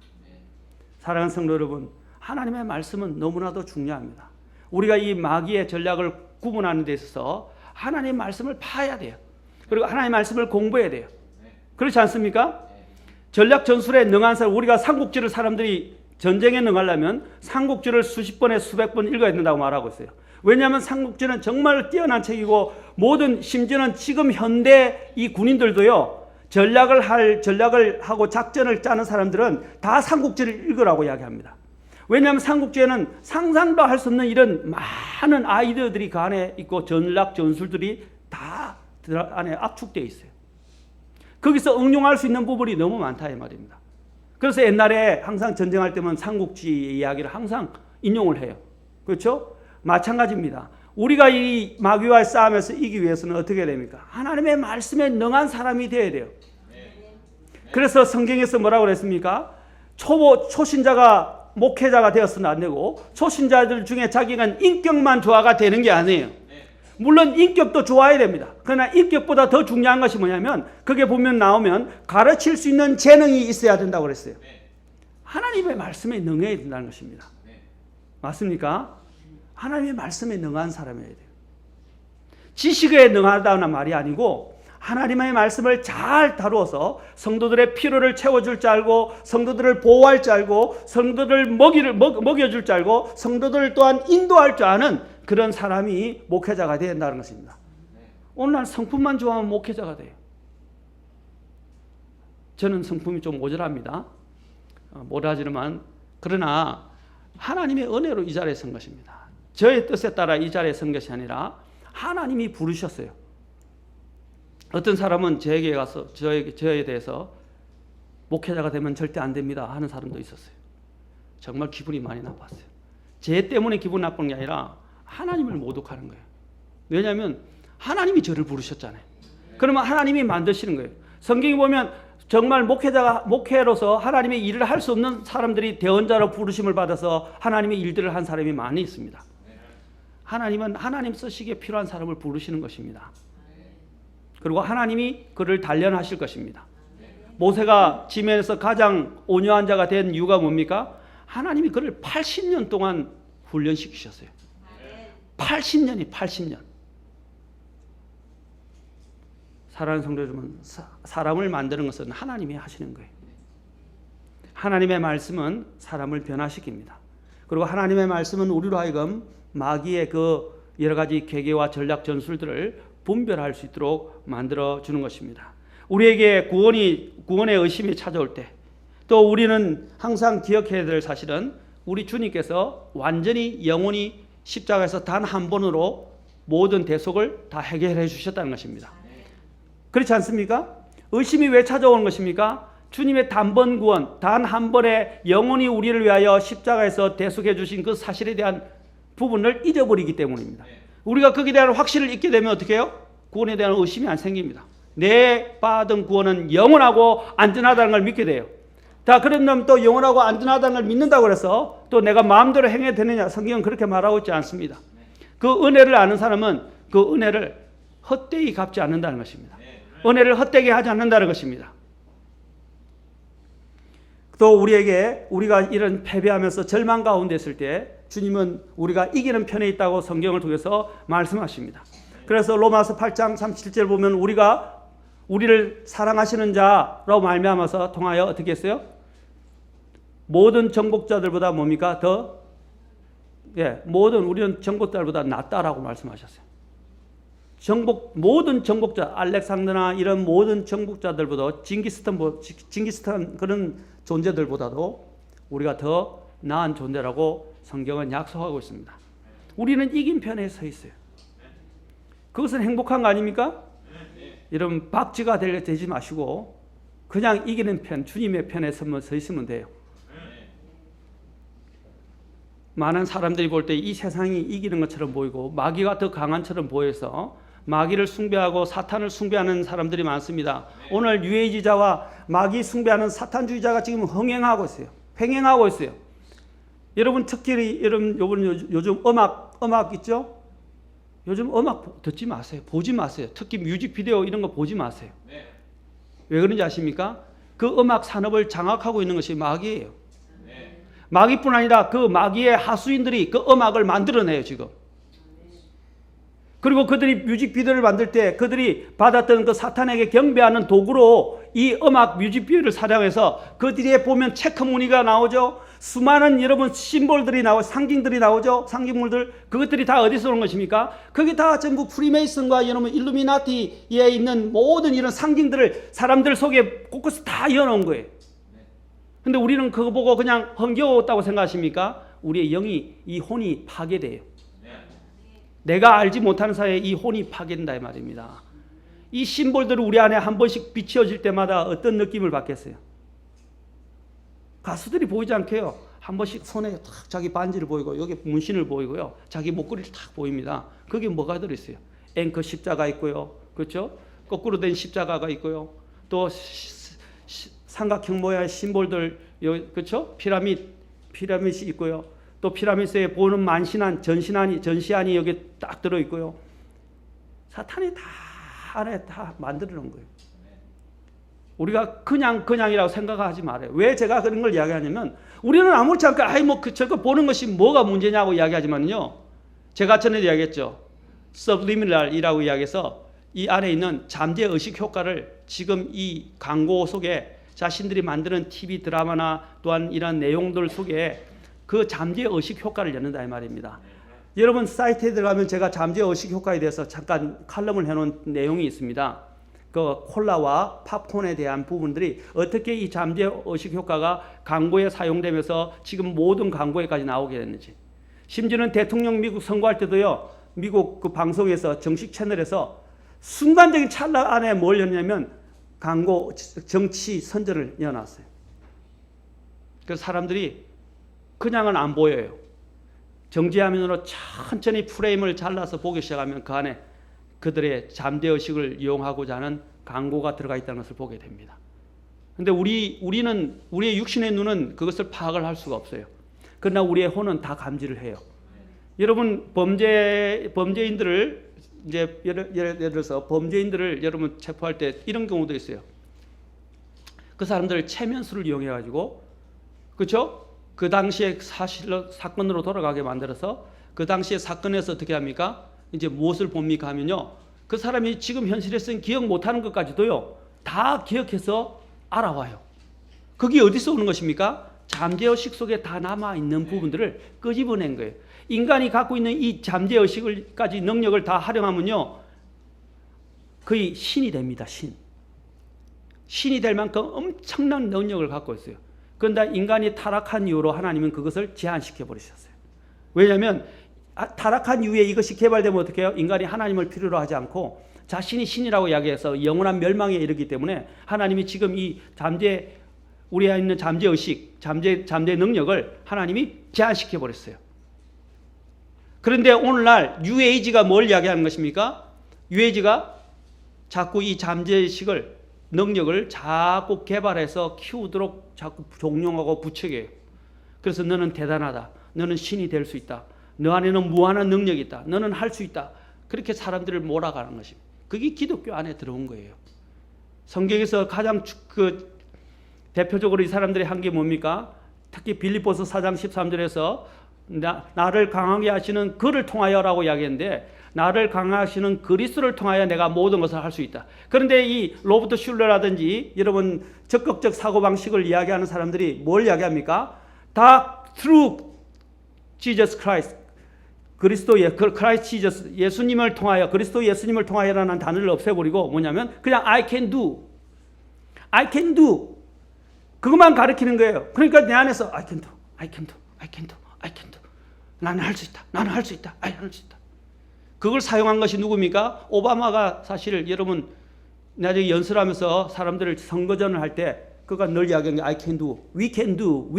사랑하는 성도 여러분, 하나님의 말씀은 너무나도 중요합니다. 우리가 이 마귀의 전략을 구분하는 데 있어서 하나님의 말씀을 파야 돼요. 그리고 하나님의 말씀을 공부해야 돼요. 그렇지 않습니까? 전략 전술에 능한 사람, 우리가 삼국지를 사람들이 전쟁에 능하려면 삼국지를 수십 번에 수백 번 읽어야 된다고 말하고 있어요. 왜냐하면 삼국지는 정말 뛰어난 책이고, 심지어는 지금 현대 이 군인들도요, 전략을 하고 작전을 짜는 사람들은 다 삼국지를 읽으라고 이야기합니다. 왜냐하면 삼국지에는 상상도 할 수 없는 이런 많은 아이디어들이 그 안에 있고 전략 전술들이 다 안에 압축되어 있어요. 거기서 응용할 수 있는 부분이 너무 많다 이 말입니다. 그래서 옛날에 항상 전쟁할 때면 삼국지 이야기를 항상 인용을 해요. 그렇죠? 마찬가지입니다. 우리가 이 마귀와의 싸움에서 이기기 위해서는 어떻게 됩니까? 하나님의 말씀에 능한 사람이 되어야 돼요. 그래서 성경에서 뭐라고 그랬습니까? 초신자가 목회자가 되었으면 안 되고, 초신자들 중에 자기가 인격만 좋아가 되는 게 아니에요. 물론 인격도 좋아야 됩니다. 그러나 인격보다 더 중요한 것이 뭐냐면, 그게 보면 나오면 가르칠 수 있는 재능이 있어야 된다고 그랬어요. 하나님의 말씀에 능해야 된다는 것입니다. 맞습니까? 하나님의 말씀에 능한 사람이어야 돼요. 지식에 능하다는 말이 아니고 하나님의 말씀을 잘 다루어서 성도들의 필요를 채워줄 줄 알고, 성도들을 보호할 줄 알고, 성도들 먹여줄 줄 알고, 성도들 또한 인도할 줄 아는 그런 사람이 목회자가 되어야 한다는 것입니다. 오늘날 성품만 좋아하면 목회자가 돼요. 저는 성품이 좀 모자랍니다. 모자지만 그러나 하나님의 은혜로 이 자리에 선 것입니다. 저의 뜻에 따라 이 자리에 선 것이 아니라 하나님이 부르셨어요. 어떤 사람은 저에게 가서 저에 대해서 목회자가 되면 절대 안 됩니다 하는 사람도 있었어요. 정말 기분이 많이 나빴어요. 제 때문에 기분 나쁜 게 아니라 하나님을 모독하는 거예요. 왜냐하면 하나님이 저를 부르셨잖아요. 그러면 하나님이 만드시는 거예요. 성경에 보면 정말 목회로서 하나님의 일을 할 수 없는 사람들이 대언자로 부르심을 받아서 하나님의 일들을 한 사람이 많이 있습니다. 하나님은 하나님 쓰시기에 필요한 사람을 부르시는 것입니다. 그리고 하나님이 그를 단련하실 것입니다. 모세가 지면에서 가장 온유한 자가 된 이유가 뭡니까? 하나님이 그를 80년 동안 훈련시키셨어요. 80년이 80년. 사랑하는 성도 여러분, 사람을 만드는 것은 하나님이 하시는 거예요. 하나님의 말씀은 사람을 변화시킵니다. 그리고 하나님의 말씀은 우리로 하여금 마귀의 그 여러 가지 계계와 전략 전술들을 분별할 수 있도록 만들어 주는 것입니다. 우리에게 구원의 의심이 찾아올 때, 또 우리는 항상 기억해야 될 사실은 우리 주님께서 완전히 영원히 십자가에서 단 한 번으로 모든 대속을 다 해결해 주셨다는 것입니다. 그렇지 않습니까? 의심이 왜 찾아오는 것입니까? 주님의 단번 구원, 단 한 번에 영원히 우리를 위하여 십자가에서 대속해 주신 그 사실에 대한 부분을 잊어버리기 때문입니다. 우리가 거기에 대한 확신을 잊게 되면 어떻게 해요? 구원에 대한 의심이 안 생깁니다. 내 받은 구원은 영원하고 안전하다는 걸 믿게 돼요. 자, 그런다면 또 영원하고 안전하다는 걸 믿는다고 해서 또 내가 마음대로 행해야 되느냐? 성경은 그렇게 말하고 있지 않습니다. 그 은혜를 아는 사람은 그 은혜를 헛되이 갚지 않는다는 것입니다. 은혜를 헛되게 하지 않는다는 것입니다. 또 우리가 이런 패배하면서 절망 가운데 있을 때 주님은 우리가 이기는 편에 있다고 성경을 통해서 말씀하십니다. 그래서 로마서 8장 37절 보면 우리를 사랑하시는 자라고 말미암아서 통하여 어떻게 했어요? 모든 정복자들보다 뭡니까? 우리는 정복자들보다 낫다라고 말씀하셨어요. 모든 정복자, 알렉산더나 이런 모든 정복자들보다 징기스탄 그런 존재들보다도 우리가 더 나은 존재라고 성경은 약속하고 있습니다. 우리는 이긴 편에 서 있어요. 그것은 행복한 거 아닙니까? 여러분, 박쥐가 되지 마시고 그냥 이기는 편, 주님의 편에 서 있으면 돼요. 많은 사람들이 볼 때 이 세상이 이기는 것처럼 보이고 마귀가 더 강한처럼 보여서 마귀를 숭배하고 사탄을 숭배하는 사람들이 많습니다. 오늘 유해지자와 마귀 숭배하는 사탄주의자가 지금 흥행하고 있어요. 여러분 특히 요즘 음악 있죠? 요즘 음악 듣지 마세요. 보지 마세요. 특히 뮤직비디오 이런 거 보지 마세요. 왜 그런지 아십니까? 그 음악 산업을 장악하고 있는 것이 마귀예요. 마귀뿐 아니라 그 마귀의 하수인들이 그 음악을 만들어내요 지금. 그리고 그들이 뮤직비디오를 만들 때 그들이 받았던 그 사탄에게 경배하는 도구로 이 음악 뮤직비디오를 사용해서 그 뒤에 보면 체크 무늬가 나오죠. 수많은 여러분 심볼들이 상징들이 나오죠. 상징물들. 그것들이 다 어디서 오는 것입니까? 그게 다 전부 프리메이슨과 여러분 일루미나티에 있는 모든 이런 상징들을 사람들 속에 곳곳에 다 이어놓은 거예요. 근데 우리는 그거 보고 그냥 흥겨웠다고 생각하십니까? 우리의 영이, 이 혼이 파괴돼요. 내가 알지 못하는 사이에 이 혼이 파괴된다 이 말입니다. 이 심볼들을 우리 안에 한 번씩 비춰질 때마다 어떤 느낌을 받겠어요? 가수들이 보이지 않게요. 한 번씩 손에 탁 자기 반지를 보이고 여기 문신을 보이고요. 자기 목걸이를 탁 보입니다. 거기에 뭐가 들어있어요? 앵커 십자가 있고요. 그렇죠? 거꾸로 된 십자가가 있고요. 또 삼각형 모양의 심볼들, 그렇죠? 피라밋이 있고요. 또 피라미드에 보는 전시안이 여기 딱 들어 있고요. 사탄이 다 안에 다 만들어 놓은 거예요. 우리가 그냥이라고 생각하지 말아요. 왜 제가 그런 걸 이야기하냐면 우리는 아무렇지 않게 저거 보는 것이 뭐가 문제냐고 이야기하지만요. 제가 전에 이야기했죠. subliminal이라고 이야기해서 이 안에 있는 잠재 의식 효과를 지금 이 광고 속에 자신들이 만드는 TV 드라마나 또한 이런 내용들 속에 그 잠재 의식 효과를 넣는다 이 말입니다. 여러분 사이트에 들어가면 제가 잠재 의식 효과에 대해서 잠깐 칼럼을 해놓은 내용이 있습니다. 그 콜라와 팝콘에 대한 부분들이 어떻게 이 잠재 의식 효과가 광고에 사용되면서 지금 모든 광고에까지 나오게 됐는지, 심지어는 대통령 미국 선거할 때도요, 미국 그 방송에서 정식 채널에서 순간적인 찰나 안에 뭘 넣냐면 광고 정치 선전을 넣어놨어요. 그래서 사람들이 그냥은 안 보여요. 정지화면으로 천천히 프레임을 잘라서 보기 시작하면 그 안에 그들의 잠재의식을 이용하고자 하는 광고가 들어가 있다는 것을 보게 됩니다. 그런데 우리는 우리의 육신의 눈은 그것을 파악을 할 수가 없어요. 그러나 우리의 혼은 다 감지를 해요. 여러분 범죄인들을 이제 예를 들어서 범죄인들을 여러분 체포할 때 이런 경우도 있어요. 그 사람들 체면수를 이용해 가지고, 그렇죠? 그 당시에 사건으로 돌아가게 만들어서 그 당시에 사건에서 어떻게 합니까? 이제 무엇을 봅니까 하면요, 그 사람이 지금 현실에서는 기억 못하는 것까지도요 다 기억해서 알아와요. 그게 어디서 오는 것입니까? 잠재의식 속에 다 남아있는 부분들을 끄집어낸 거예요. 인간이 갖고 있는 이 잠재의식까지 능력을 다 활용하면요 거의 신이 됩니다. 신이 될 만큼 엄청난 능력을 갖고 있어요. 그런데 인간이 타락한 이후로 하나님은 그것을 제한시켜 버리셨어요. 왜냐하면 타락한 이후에 이것이 개발되면 어떻게 해요? 인간이 하나님을 필요로 하지 않고 자신이 신이라고 이야기해서 영원한 멸망에 이르기 때문에 하나님이 지금 이 우리에 있는 잠재의식, 잠재 능력을 하나님이 제한시켜 버렸어요. 그런데 오늘날 뉴에이지가 뭘 이야기하는 것입니까? 뉴에이지가 자꾸 이 잠재의식을, 능력을 자꾸 개발해서 키우도록 자꾸 종용하고 부추겨요. 그래서 너는 대단하다. 너는 신이 될 수 있다. 너 안에는 무한한 능력이 있다. 너는 할 수 있다. 그렇게 사람들을 몰아가는 것입니다. 그게 기독교 안에 들어온 거예요. 성경에서 가장 대표적으로 이 사람들이 한 게 뭡니까? 특히 빌립보서 4장 13절에서 나를 강하게 하시는 그를 통하여라고 이야기했는데, 나를 강하시는 그리스도를 통하여 내가 모든 것을 할 수 있다. 그런데 이 로버트 슐러라든지 여러분 적극적 사고방식을 이야기하는 사람들이 뭘 이야기합니까? 다 through Jesus Christ, Christ Jesus, 예수님을 통하여, 그리스도 예수님을 통하여라는 단어를 없애버리고 뭐냐면 그냥 I can do 그것만 가르치는 거예요. 그러니까 내 안에서 I can do 나는 할 수 있다. 나는 할 수 있다. 할 수 있다. 그걸 사용한 것이 누굽니까? 오바마가 사실 여러분 나중에 연설하면서 사람들을 선거전을 할 때 그가 늘 이야기하는 게 I can do, we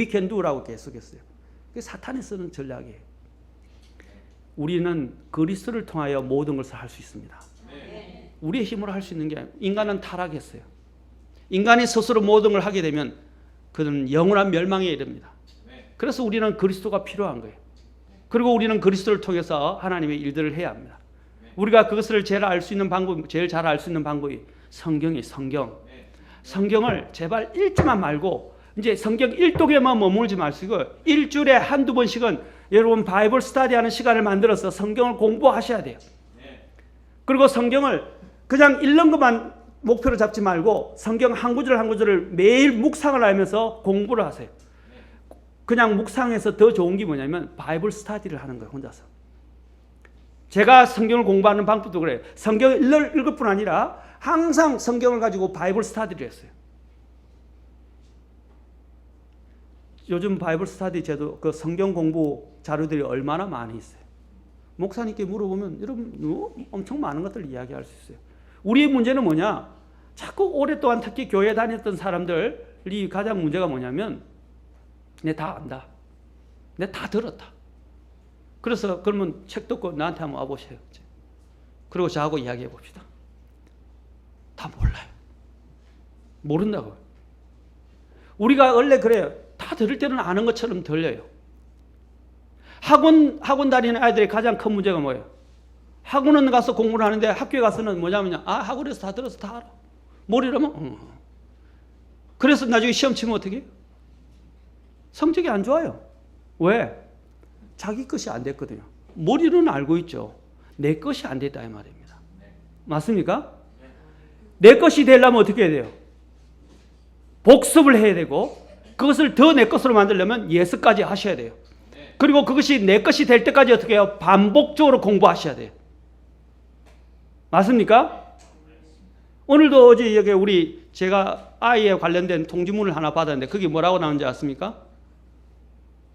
can do라고 계속했어요. 그게 사탄이 쓰는 전략이에요. 우리는 그리스도를 통하여 모든 것을 할 수 있습니다. 우리의 힘으로 할 수 있는 게 아니에요. 인간은 타락했어요. 인간이 스스로 모든 걸 하게 되면 그는 영원한 멸망에 이릅니다. 그래서 우리는 그리스도가 필요한 거예요. 그리고 우리는 그리스도를 통해서 하나님의 일들을 해야 합니다. 우리가 그것을 제일 잘 알 수 있는 방법이 성경이에요. 성경을 제발 읽지만 말고 이제 성경 일독에만 머물지 마시고 일주일에 한두 번씩은 여러분 바이블 스터디하는 시간을 만들어서 성경을 공부하셔야 돼요. 그리고 성경을 그냥 읽는 것만 목표로 잡지 말고 성경 한 구절 한 구절을 매일 묵상을 하면서 공부를 하세요. 그냥 묵상해서 더 좋은 게 뭐냐면 바이블 스터디를 하는 거예요. 혼자서. 제가 성경을 공부하는 방법도 그래요. 성경을 읽을 뿐 아니라 항상 성경을 가지고 바이블 스터디를 했어요. 요즘 바이블 스터디 제도 그 성경 공부 자료들이 얼마나 많이 있어요. 목사님께 물어보면 여러분 엄청 많은 것들을 이야기할 수 있어요. 우리의 문제는 뭐냐? 자꾸 오랫동안 특히 교회 다녔던 사람들이 가장 문제가 뭐냐면 내 다 안다. 내 다 들었다. 그래서 그러면 책 듣고 나한테 한번 와보세요. 그리고 저하고 이야기해 봅시다. 다 몰라요. 모른다고요. 우리가 원래 그래요. 다 들을 때는 아는 것처럼 들려요. 학원 다니는 아이들의 가장 큰 문제가 뭐예요? 학원은 가서 공부를 하는데 학교에 가서는 뭐냐면요. 학원에서 다 들어서 다 알아. 모르려면 그래서 나중에 시험 치면 어떻게 해요? 성적이 안 좋아요. 왜? 자기 것이 안 됐거든요. 머리는 알고 있죠. 내 것이 안 됐다 이 말입니다. 맞습니까? 내 것이 되려면 어떻게 해야 돼요? 복습을 해야 되고 그것을 더 내 것으로 만들려면 예습까지 하셔야 돼요. 그리고 그것이 내 것이 될 때까지 어떻게 해요? 반복적으로 공부하셔야 돼요. 맞습니까? 오늘도 어제 여기 제가 아이에 관련된 통지문을 하나 받았는데 그게 뭐라고 나오는지 아십니까?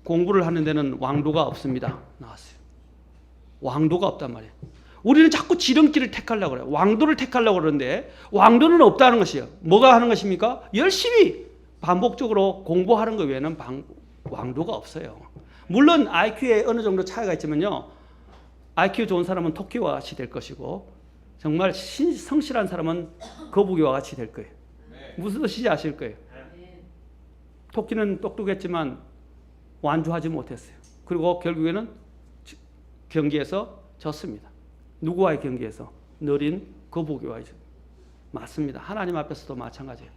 공부를 하는 데는 왕도가 없습니다. 나왔어요. 왕도가 없단 말이에요. 우리는 자꾸 지름길을 택하려고 그래요. 왕도를 택하려고 그러는데 왕도는 없다는 것이에요. 뭐가 하는 것입니까? 열심히 반복적으로 공부하는 것 외에는 왕도가 없어요. 물론 IQ에 어느 정도 차이가 있지만요. IQ 좋은 사람은 토끼와 같이 될 것이고 정말 성실한 사람은 거북이와 같이 될 거예요. 무슨 뜻인지 아실 거예요. 토끼는 똑똑했지만 완주하지 못했어요. 그리고 결국에는 경기에서 졌습니다. 누구와의 경기에서? 느린 거북이와의. 맞습니다. 하나님 앞에서도 마찬가지예요.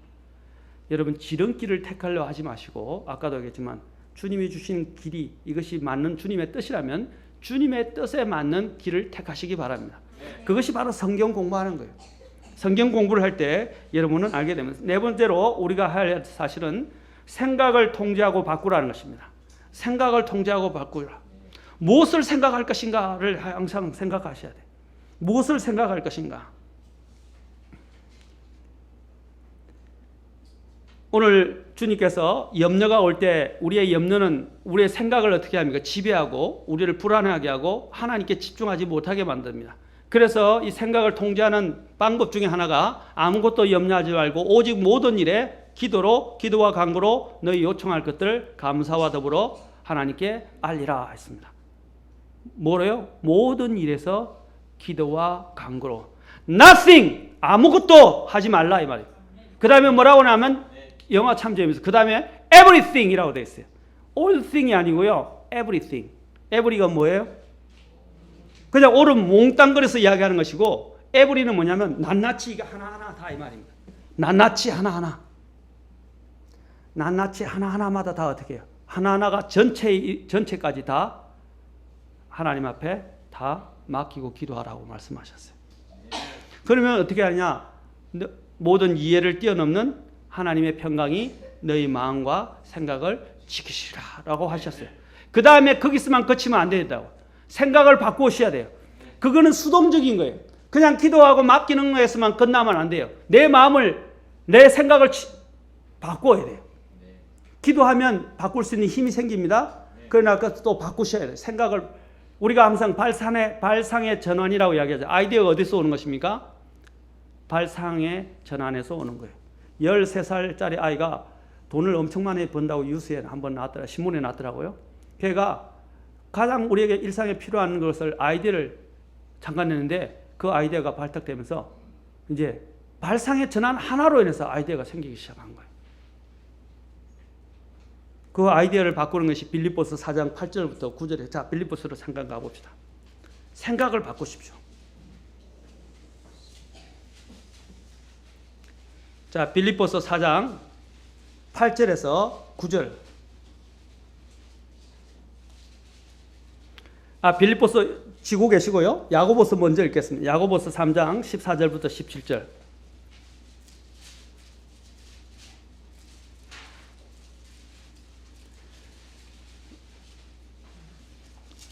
여러분 지름길을 택하려 하지 마시고 아까도 얘기했지만 주님이 주신 길이 이것이 맞는 주님의 뜻이라면 주님의 뜻에 맞는 길을 택하시기 바랍니다. 그것이 바로 성경 공부하는 거예요. 성경 공부를 할 때 여러분은 알게 되면 네 번째로 우리가 할 사실은 생각을 통제하고 바꾸라는 것입니다. 생각을 통제하고 바꾸라. 무엇을 생각할 것인가를 항상 생각하셔야 돼요. 무엇을 생각할 것인가. 오늘 주님께서 염려가 올 때 우리의 염려는 우리의 생각을 어떻게 합니까? 지배하고 우리를 불안하게 하고 하나님께 집중하지 못하게 만듭니다. 그래서 이 생각을 통제하는 방법 중에 하나가 아무것도 염려하지 말고 오직 모든 일에 기도와 간구로 너희 요청할 것들 감사와 더불어 하나님께 알리라 했습니다. 뭐래요? 모든 일에서 기도와 간구로. Nothing! 아무것도 하지 말라 이 말이에요. 그 다음에 뭐라고 하냐면 영어 참 재밌어요. 그 다음에 everything이라고 되어 있어요. all thing이 아니고요. everything. every가 뭐예요? 그냥 옳은 몽땅거려서 이야기하는 것이고 every는 뭐냐면 낱낱이 하나하나 다 이 말입니다. 낱낱이 하나하나. 낱낱이 하나하나마다 다 어떻게 해요? 하나하나가 전체까지 다 하나님 앞에 다 맡기고 기도하라고 말씀하셨어요. 그러면 어떻게 하냐? 모든 이해를 뛰어넘는 하나님의 평강이 너희 마음과 생각을 지키시라라고 하셨어요. 그 다음에 거기서만 그치면 안 된다고. 생각을 바꾸셔야 돼요. 그거는 수동적인 거예요. 그냥 기도하고 맡기는 거에서만 끝나면 안 돼요. 내 마음을, 내 생각을 바꿔야 돼요. 기도하면 바꿀 수 있는 힘이 생깁니다. 그러나 또 바꾸셔야 돼요. 생각을 우리가 항상 발상의 전환이라고 이야기하죠. 아이디어가 어디서 오는 것입니까? 발상의 전환에서 오는 거예요. 13살짜리 아이가 돈을 엄청 많이 번다고 뉴스에 한번 나왔더라, 신문에 나왔더라고요. 걔가 가장 우리에게 일상에 필요한 것을 아이디어를 잠깐 냈는데 그 아이디어가 발탁되면서 이제 발상의 전환 하나로 인해서 아이디어가 생기기 시작한 거예요. 그 아이디어를 바꾸는 것이 빌립보서 4장 8절부터 9절에 자 빌립보서로 잠깐 가봅시다. 생각을 바꾸십시오. 자 빌립보서 4장 8절에서 9절. 빌립보서 지고 계시고요. 야고보서 먼저 읽겠습니다. 야고보서 3장 14절부터 17절.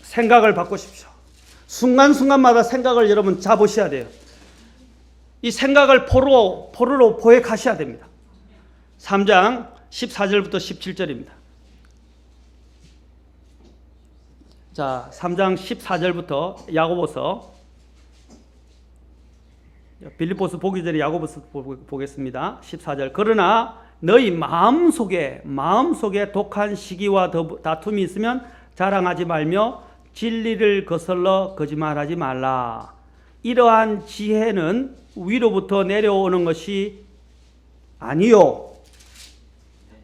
생각을 바꾸십시오. 순간순간마다 생각을 여러분 잡으셔야 돼요. 이 생각을 포로로 포획하셔야 됩니다. 3장 14절부터 17절입니다. 자, 3장 14절부터 야고보서, 빌립보서 보기 전에 야고보서 보겠습니다. 14절. 그러나 너희 마음속에 독한 시기와 다툼이 있으면 자랑하지 말며 진리를 거슬러 거짓말하지 말라. 이러한 지혜는 위로부터 내려오는 것이 아니요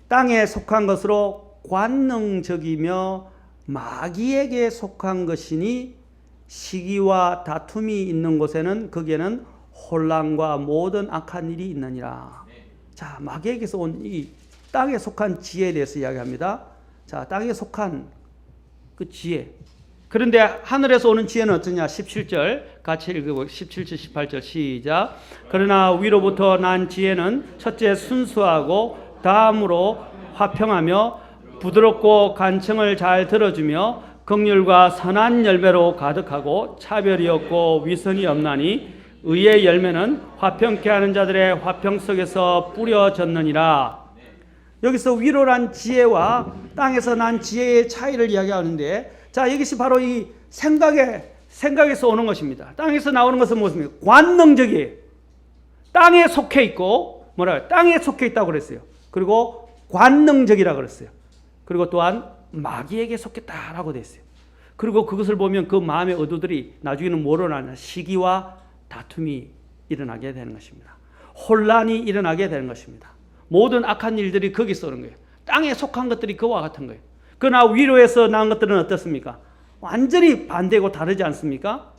땅에 속한 것으로 관능적이며 마귀에게 속한 것이니 시기와 다툼이 있는 곳에는 거기에는 혼란과 모든 악한 일이 있느니라. 자, 마귀에게서 온 이 땅에 속한 지혜에 대해서 이야기합니다. 자, 땅에 속한 그 지혜. 그런데 하늘에서 오는 지혜는 어떠냐? 17절 같이 읽어보고 17절 18절 시작. 그러나 위로부터 난 지혜는 첫째 순수하고 다음으로 화평하며 부드럽고 간청을 잘 들어주며 긍휼과 선한 열매로 가득하고 차별이 없고 위선이 없나니 의의 열매는 화평케 하는 자들의 화평 속에서 뿌려졌느니라. 여기서 위로란 지혜와 땅에서 난 지혜의 차이를 이야기하는데, 자, 이것이 바로 이 생각에서 오는 것입니다. 땅에서 나오는 것은 무엇입니까? 관능적이에요. 땅에 속해 있고, 땅에 속해 있다고 그랬어요. 그리고 관능적이라고 그랬어요. 그리고 또한 마귀에게 속했다라고 됐어요. 그리고 그것을 보면 그 마음의 의도들이 나중에는 뭐로 나냐? 시기와 다툼이 일어나게 되는 것입니다. 혼란이 일어나게 되는 것입니다. 모든 악한 일들이 거기서 오는 거예요. 땅에 속한 것들이 그와 같은 거예요. 그러나 위로에서 나온 것들은 어떻습니까? 완전히 반대고 다르지 않습니까?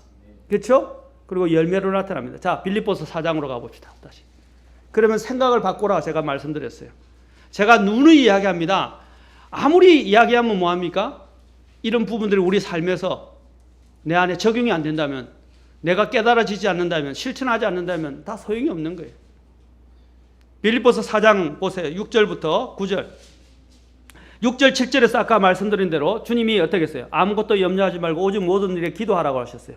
그렇죠? 그리고 열매로 나타납니다. 자, 빌립보서 4장으로 가봅시다. 다시. 그러면 생각을 바꾸라 제가 말씀드렸어요. 제가 누누이 이야기합니다. 아무리 이야기하면 뭐합니까? 이런 부분들이 우리 삶에서 내 안에 적용이 안 된다면, 내가 깨달아지지 않는다면, 실천하지 않는다면 다 소용이 없는 거예요. 빌립보서 4장 보세요. 6절부터 9절. 6절 7절에서 아까 말씀드린 대로 주님이 어떻게 했어요? 아무것도 염려하지 말고 오직 모든 일에 기도하라고 하셨어요.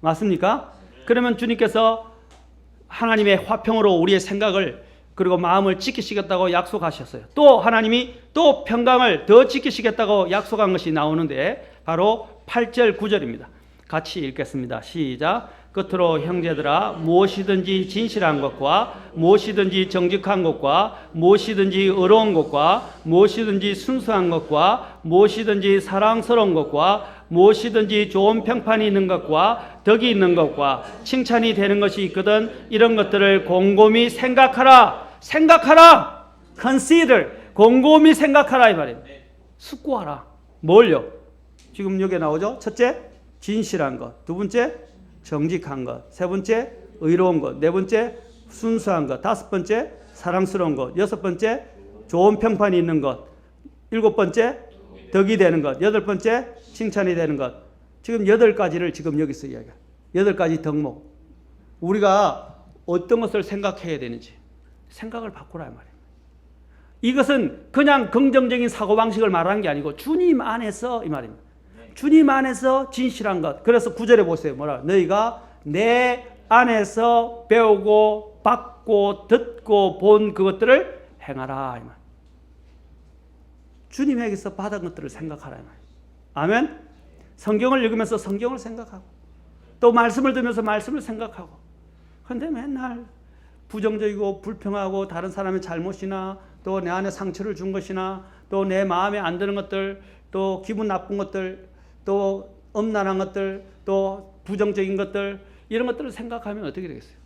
맞습니까? 그러면 주님께서 하나님의 화평으로 우리의 생각을 그리고 마음을 지키시겠다고 약속하셨어요. 또 하나님이 또 평강을 더 지키시겠다고 약속한 것이 나오는데 바로 8절 9절입니다. 같이 읽겠습니다. 시작. 끝으로 형제들아, 무엇이든지 진실한 것과 무엇이든지 정직한 것과 무엇이든지 의로운 것과 무엇이든지 순수한 것과 무엇이든지 사랑스러운 것과 무엇이든지 좋은 평판이 있는 것과 덕이 있는 것과 칭찬이 되는 것이 있거든 이런 것들을 곰곰이 생각하라. 생각하라. consider. 곰곰이 생각하라 이 말입니다. 숙고하라. 뭘요? 지금 여기 나오죠? 첫째, 진실한 것. 두 번째, 정직한 것. 세 번째, 의로운 것. 네 번째, 순수한 것. 다섯 번째, 사랑스러운 것. 여섯 번째, 좋은 평판이 있는 것. 일곱 번째, 덕이 되는 것. 여덟 번째, 칭찬이 되는 것. 지금 8가지를 지금 여기서 이야기해요. 8가지 덕목. 우리가 어떤 것을 생각해야 되는지 생각을 바꾸라 이 말이에요. 이것은 그냥 긍정적인 사고방식을 말하는 게 아니고 주님 안에서 이 말입니다. 주님 안에서 진실한 것. 그래서 9절에 보세요. 뭐라? 너희가 내 안에서 배우고 받고 듣고 본 그것들을 행하라. 이 말. 주님에게서 받은 것들을 생각하라. 이 말. 아멘. 성경을 읽으면서 성경을 생각하고 또 말씀을 들으면서 말씀을 생각하고. 그런데 맨날 부정적이고 불평하고 다른 사람의 잘못이나 또 내 안에 상처를 준 것이나 또 내 마음에 안 드는 것들 또 기분 나쁜 것들 또 엄난한 것들 또 부정적인 것들 이런 것들을 생각하면 어떻게 되겠어요?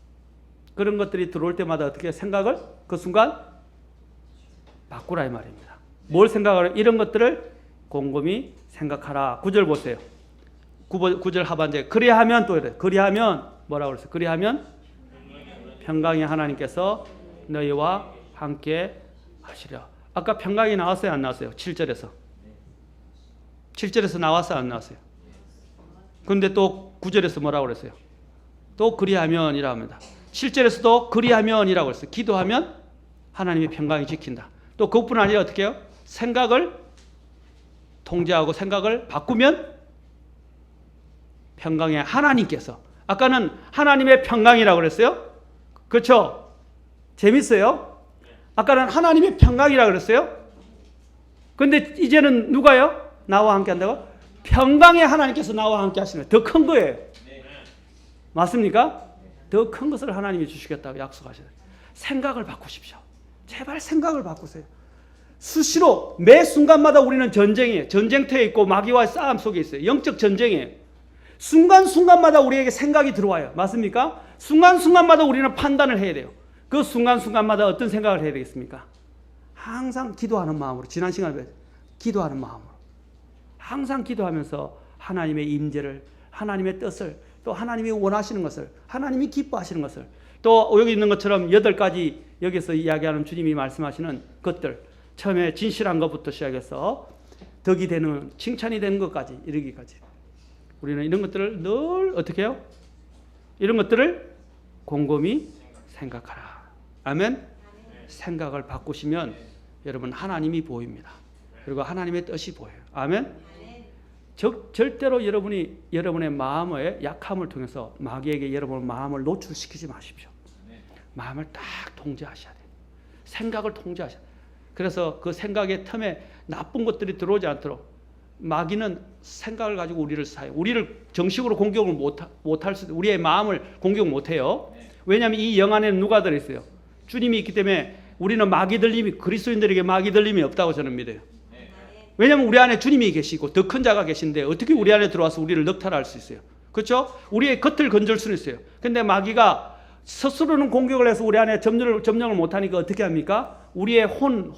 그런 것들이 들어올 때마다 어떻게 생각을 그 순간 바꾸라 이 말입니다. 뭘 생각하라? 이런 것들을 곰곰이 생각하라. 9절 보세요. 9절 하반절에 그리하면 또 이래. 그리하면 뭐라고 그랬어요? 그리하면 평강의 하나님께서 너희와 함께 하시려. 아까 평강이 나왔어요? 안 나왔어요? 7절에서. 7절에서 나왔어요? 안 나왔어요? 그런데 또 9절에서 뭐라고 그랬어요? 또 그리하면이라고 합니다. 7절에서도 그리하면이라고 그랬어요. 기도하면 하나님의 평강이 지킨다. 또 그것뿐 아니라 어떻게 해요? 생각을 통제하고 생각을 바꾸면 평강의 하나님께서 아까는 하나님의 평강이라고 그랬어요. 그렇죠? 재밌어요? 아까는 하나님의 평강이라고 그랬어요. 그런데 이제는 누가요? 나와 함께 한다고? 평강의 하나님께서 나와 함께 하시는 더 큰 거예요. 맞습니까? 더 큰 것을 하나님이 주시겠다고 약속하셔요. 생각을 바꾸십시오. 제발 생각을 바꾸세요. 수시로 매 순간마다 우리는 전쟁이에요. 전쟁터에 있고 마귀와의 싸움 속에 있어요. 영적 전쟁이에요. 순간순간마다 우리에게 생각이 들어와요. 맞습니까? 순간순간마다 우리는 판단을 해야 돼요. 그 순간순간마다 어떤 생각을 해야 되겠습니까? 항상 기도하는 마음으로, 지난 시간에 기도하는 마음으로 항상 기도하면서 하나님의 임재를, 하나님의 뜻을, 또 하나님이 원하시는 것을, 하나님이 기뻐하시는 것을, 또 여기 있는 것처럼 8가지 여기서 이야기하는 주님이 말씀하시는 것들, 처음에 진실한 것부터 시작해서 덕이 되는, 칭찬이 되는 것까지 이르기까지 우리는 이런 것들을 늘 어떻게 해요? 이런 것들을 곰곰이 생각하라. 아멘. 생각을 바꾸시면 여러분 하나님이 보입니다. 그리고 하나님의 뜻이 보여요. 아멘. 절대로 여러분의 마음의 약함을 통해서 마귀에게 여러분의 마음을 노출시키지 마십시오. 마음을 딱 통제하셔야 돼요. 생각을 통제하셔야 돼요. 그래서 그 생각의 틈에 나쁜 것들이 들어오지 않도록 마귀는 생각을 가지고 우리를 사요. 우리를 정식으로 공격을 못할 수, 우리의 마음을 공격 못해요. 왜냐하면 이 영 안에는 누가 들어있어요? 주님이 있기 때문에 우리는 마귀 들림이, 그리스도인들에게 마귀 들림이 없다고 저는 믿어요. 왜냐하면 우리 안에 주님이 계시고 더 큰 자가 계신데 어떻게 우리 안에 들어와서 우리를 넉탈할 수 있어요? 그렇죠? 우리의 겉을 건질 수는 있어요. 근데 마귀가 스스로는 공격을 해서 우리 안에 점령을 못하니까 어떻게 합니까? 우리의 혼이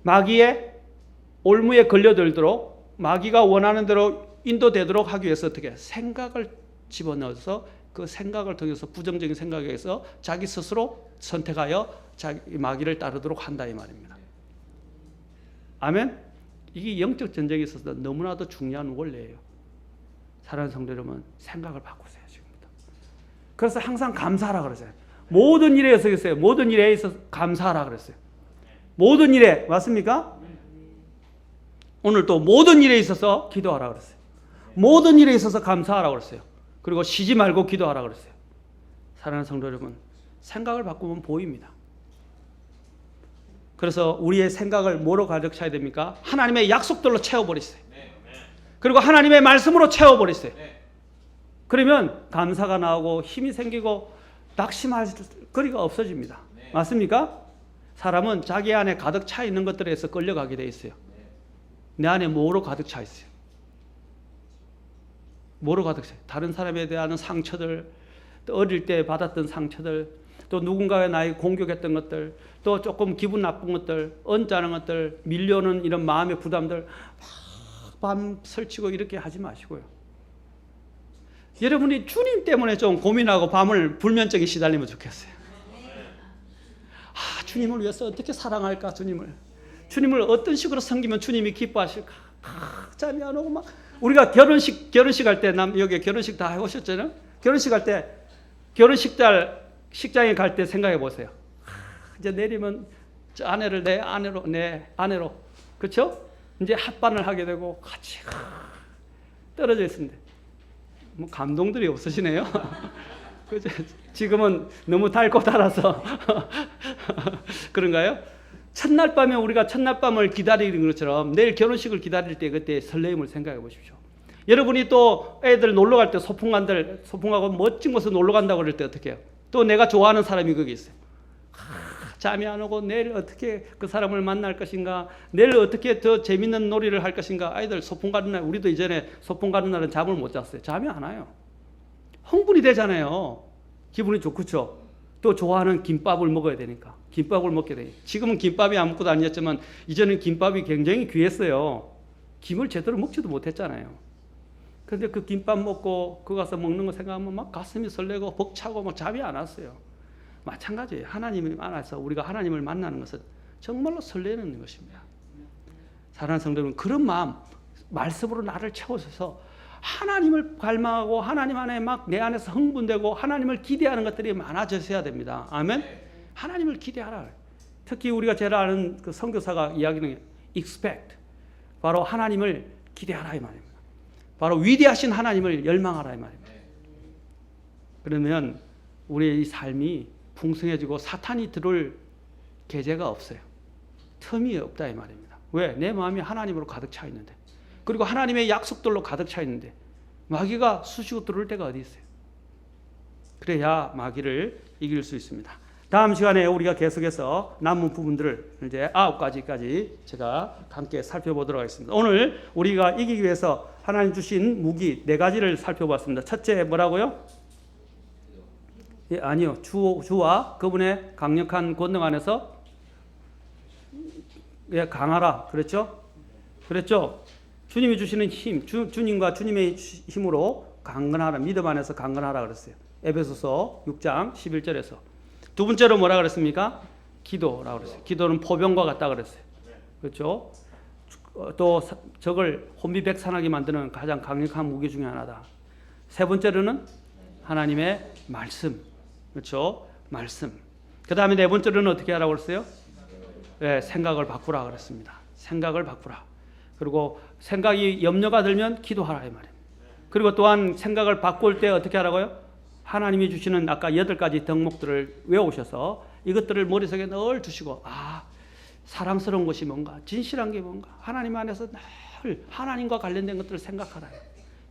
마귀의 올무에 걸려들도록 마귀가 원하는 대로 인도되도록 하기 위해서 어떻게 생각을 집어넣어서 그 생각을 통해서 부정적인 생각에서 자기 스스로 선택하여 자기 마귀를 따르도록 한다 이 말입니다. 아멘. 이게 영적 전쟁에 있어서 너무나도 중요한 원리예요. 사랑하는 성도 여러분, 생각을 바꾸세요 지금부터. 그래서 항상 감사하라 그러세요. 모든 일에 있어서 모든 일에 있어서 감사하라 그랬어요. 모든 일에 맞습니까? 오늘 또 모든 일에 있어서 기도하라 그랬어요. 모든 일에 있어서 감사하라 그랬어요. 그리고 쉬지 말고 기도하라 그랬어요. 사랑하는 성도 여러분, 생각을 바꾸면 보입니다. 그래서 우리의 생각을 뭐로 가득 차야 됩니까? 하나님의 약속들로 채워버리세요. 그리고 하나님의 말씀으로 채워버리세요. 그러면 감사가 나오고 힘이 생기고 낙심할 거리가 없어집니다. 맞습니까? 사람은 자기 안에 가득 차 있는 것들에서 끌려가게 돼 있어요. 내 안에 뭐로 가득 차 있어요? 뭐로 가득 차요? 다른 사람에 대한 상처들, 또 어릴 때 받았던 상처들, 또 누군가가 나에게 공격했던 것들, 또 조금 기분 나쁜 것들, 언짢은 것들, 밀려오는 이런 마음의 부담들 밤 설치고 이렇게 하지 마시고요. 여러분이 주님 때문에 좀 고민하고 밤을 불면증에 시달리면 좋겠어요. 주님을 위해서 어떻게 사랑할까? 주님을 어떤 식으로 섬기면 주님이 기뻐하실까? 잠이 안 오고 막 우리가 결혼식 할 때 여기 결혼식 다 해오셨잖아요. 결혼식 할 때 식장에 갈 때 생각해 보세요. 이제 내리면 저 아내를 내 아내로 그렇죠? 이제 합반을 하게 되고 같이 떨어져 있습니다. 뭐 감동들이 없으시네요. 그죠? 지금은 너무 달고 달아서 그런가요? 첫날 밤에 우리가 첫날 밤을 기다리는 것처럼 내일 결혼식을 기다릴 때 그때 설레임을 생각해 보십시오. 여러분이 또 애들 놀러 갈 때 소풍하고 멋진 곳에 놀러 간다고 그럴 때 어떻게 해요? 또 내가 좋아하는 사람이 거기 있어요. 잠이 안 오고 내일 어떻게 그 사람을 만날 것인가, 내일 어떻게 더 재밌는 놀이를 할 것인가. 아이들 소풍 가는 날, 우리도 이전에 소풍 가는 날은 잠을 못 잤어요. 잠이 안 와요. 흥분이 되잖아요. 기분이 좋죠. 또 좋아하는 김밥을 먹어야 되니까 김밥을 먹게 돼요. 지금은 김밥이 아무것도 아니었지만 이전엔 김밥이 굉장히 귀했어요. 김을 제대로 먹지도 못했잖아요. 그런데 그 김밥 먹고 그 가서 먹는 거 생각하면 막 가슴이 설레고 벅차고 막 잠이 안 왔어요. 마찬가지예요. 하나님이 만나서 우리가 하나님을 만나는 것은 정말로 설레는 것입니다. 사랑하는 성도는 그런 마음, 말씀으로 나를 채워서 하나님을 갈망하고 하나님 안에 막 내 안에서 흥분되고 하나님을 기대하는 것들이 많아져야 됩니다. 아멘. 하나님을 기대하라. 특히 우리가 제일 아는 그 선교사가 이야기는 expect, 바로 하나님을 기대하라 이 말입니다. 바로 위대하신 하나님을 열망하라 이 말입니다. 그러면 우리의 이 삶이 풍성해지고 사탄이 들어올 계제가 없어요. 틈이 없다 이 말입니다. 왜? 내 마음이 하나님으로 가득 차 있는데, 그리고 하나님의 약속들로 가득 차 있는데 마귀가 쑤시고 들어올 때가 어디 있어요? 그래야 마귀를 이길 수 있습니다. 다음 시간에 우리가 계속해서 남은 부분들을 이제 9가지까지 제가 함께 살펴보도록 하겠습니다. 오늘 우리가 이기기 위해서 하나님 주신 무기 4가지를 살펴봤습니다. 첫째 뭐라고요? 아니요. 주와 그분의 강력한 권능 안에서 강하라. 그랬죠? 주님이 주시는 힘, 주님과 주님의 힘으로 강건하라. 믿음 안에서 강건하라 그랬어요. 에베소서 6장 11절에서. 두 번째로 뭐라 그랬습니까? 기도라고 그랬어요. 기도는 포병과 같다 그랬어요. 그렇죠? 적을 혼비백산하게 만드는 가장 강력한 무기 중에 하나다. 세 번째로는 하나님의 말씀. 그렇죠? 말씀. 그 다음에 네 번째로는 어떻게 하라고 그랬어요? 네, 생각을 바꾸라 그랬습니다. 생각을 바꾸라. 그리고 생각이 염려가 들면 기도하라 이 말이에요. 그리고 또한 생각을 바꿀 때 어떻게 하라고요? 하나님이 주시는 아까 8가지 덕목들을 외우셔서 이것들을 머릿속에 늘 두시고, 사랑스러운 것이 뭔가, 진실한 게 뭔가, 하나님 안에서 늘 하나님과 관련된 것들을 생각하라.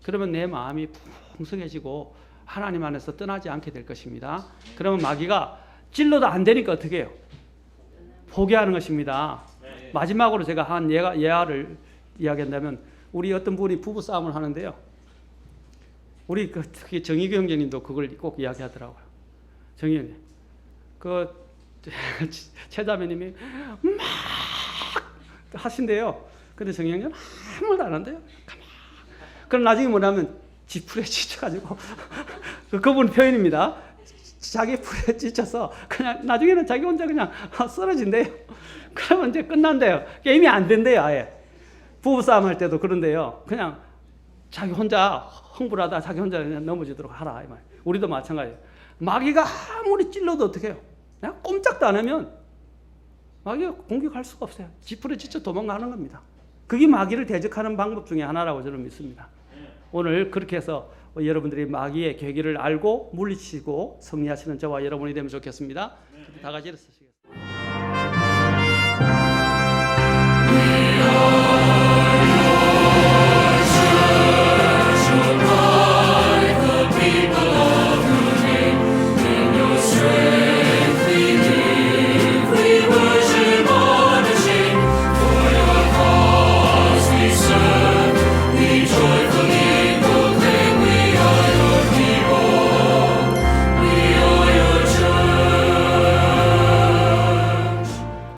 그러면 내 마음이 풍성해지고 하나님 안에서 떠나지 않게 될 것입니다. 그러면 마귀가 찔러도 안 되니까 어떻게 해요? 포기하는 것입니다. 마지막으로 제가 한 예화를 이야기한다면, 우리 어떤 분이 부부 싸움을 하는데요. 우리 특히 정희규 형제님도 그걸 꼭 이야기하더라고요. 정희 형님, 최자매님이 막 하신대요. 근데 정희 형님은 아무 말도 안 한대요. 그럼 나중에 뭐냐면 지풀에 지쳐가지고 그분 표현입니다. 자기 풀에 지쳐서 그냥 나중에는 자기 혼자 그냥 쓰러진대요. 그러면 이제 끝난대요. 게임이 안 된대요. 아예 부부싸움 할 때도 그런데요. 그냥 자기 혼자 흥분하다 자기 혼자 그냥 넘어지도록 하라 이 말. 우리도 마찬가지예요. 마귀가 아무리 찔러도 어떻게 해요? 그냥 꼼짝도 안 하면 마귀가 공격할 수가 없어요. 지풀에 지쳐 도망가는 겁니다. 그게 마귀를 대적하는 방법 중에 하나라고 저는 믿습니다. 오늘 그렇게 해서 여러분들이 마귀의 계기를 알고 물리치고 승리하시는 저와 여러분이 되면 좋겠습니다. 다 같이 일어서시겠습니다.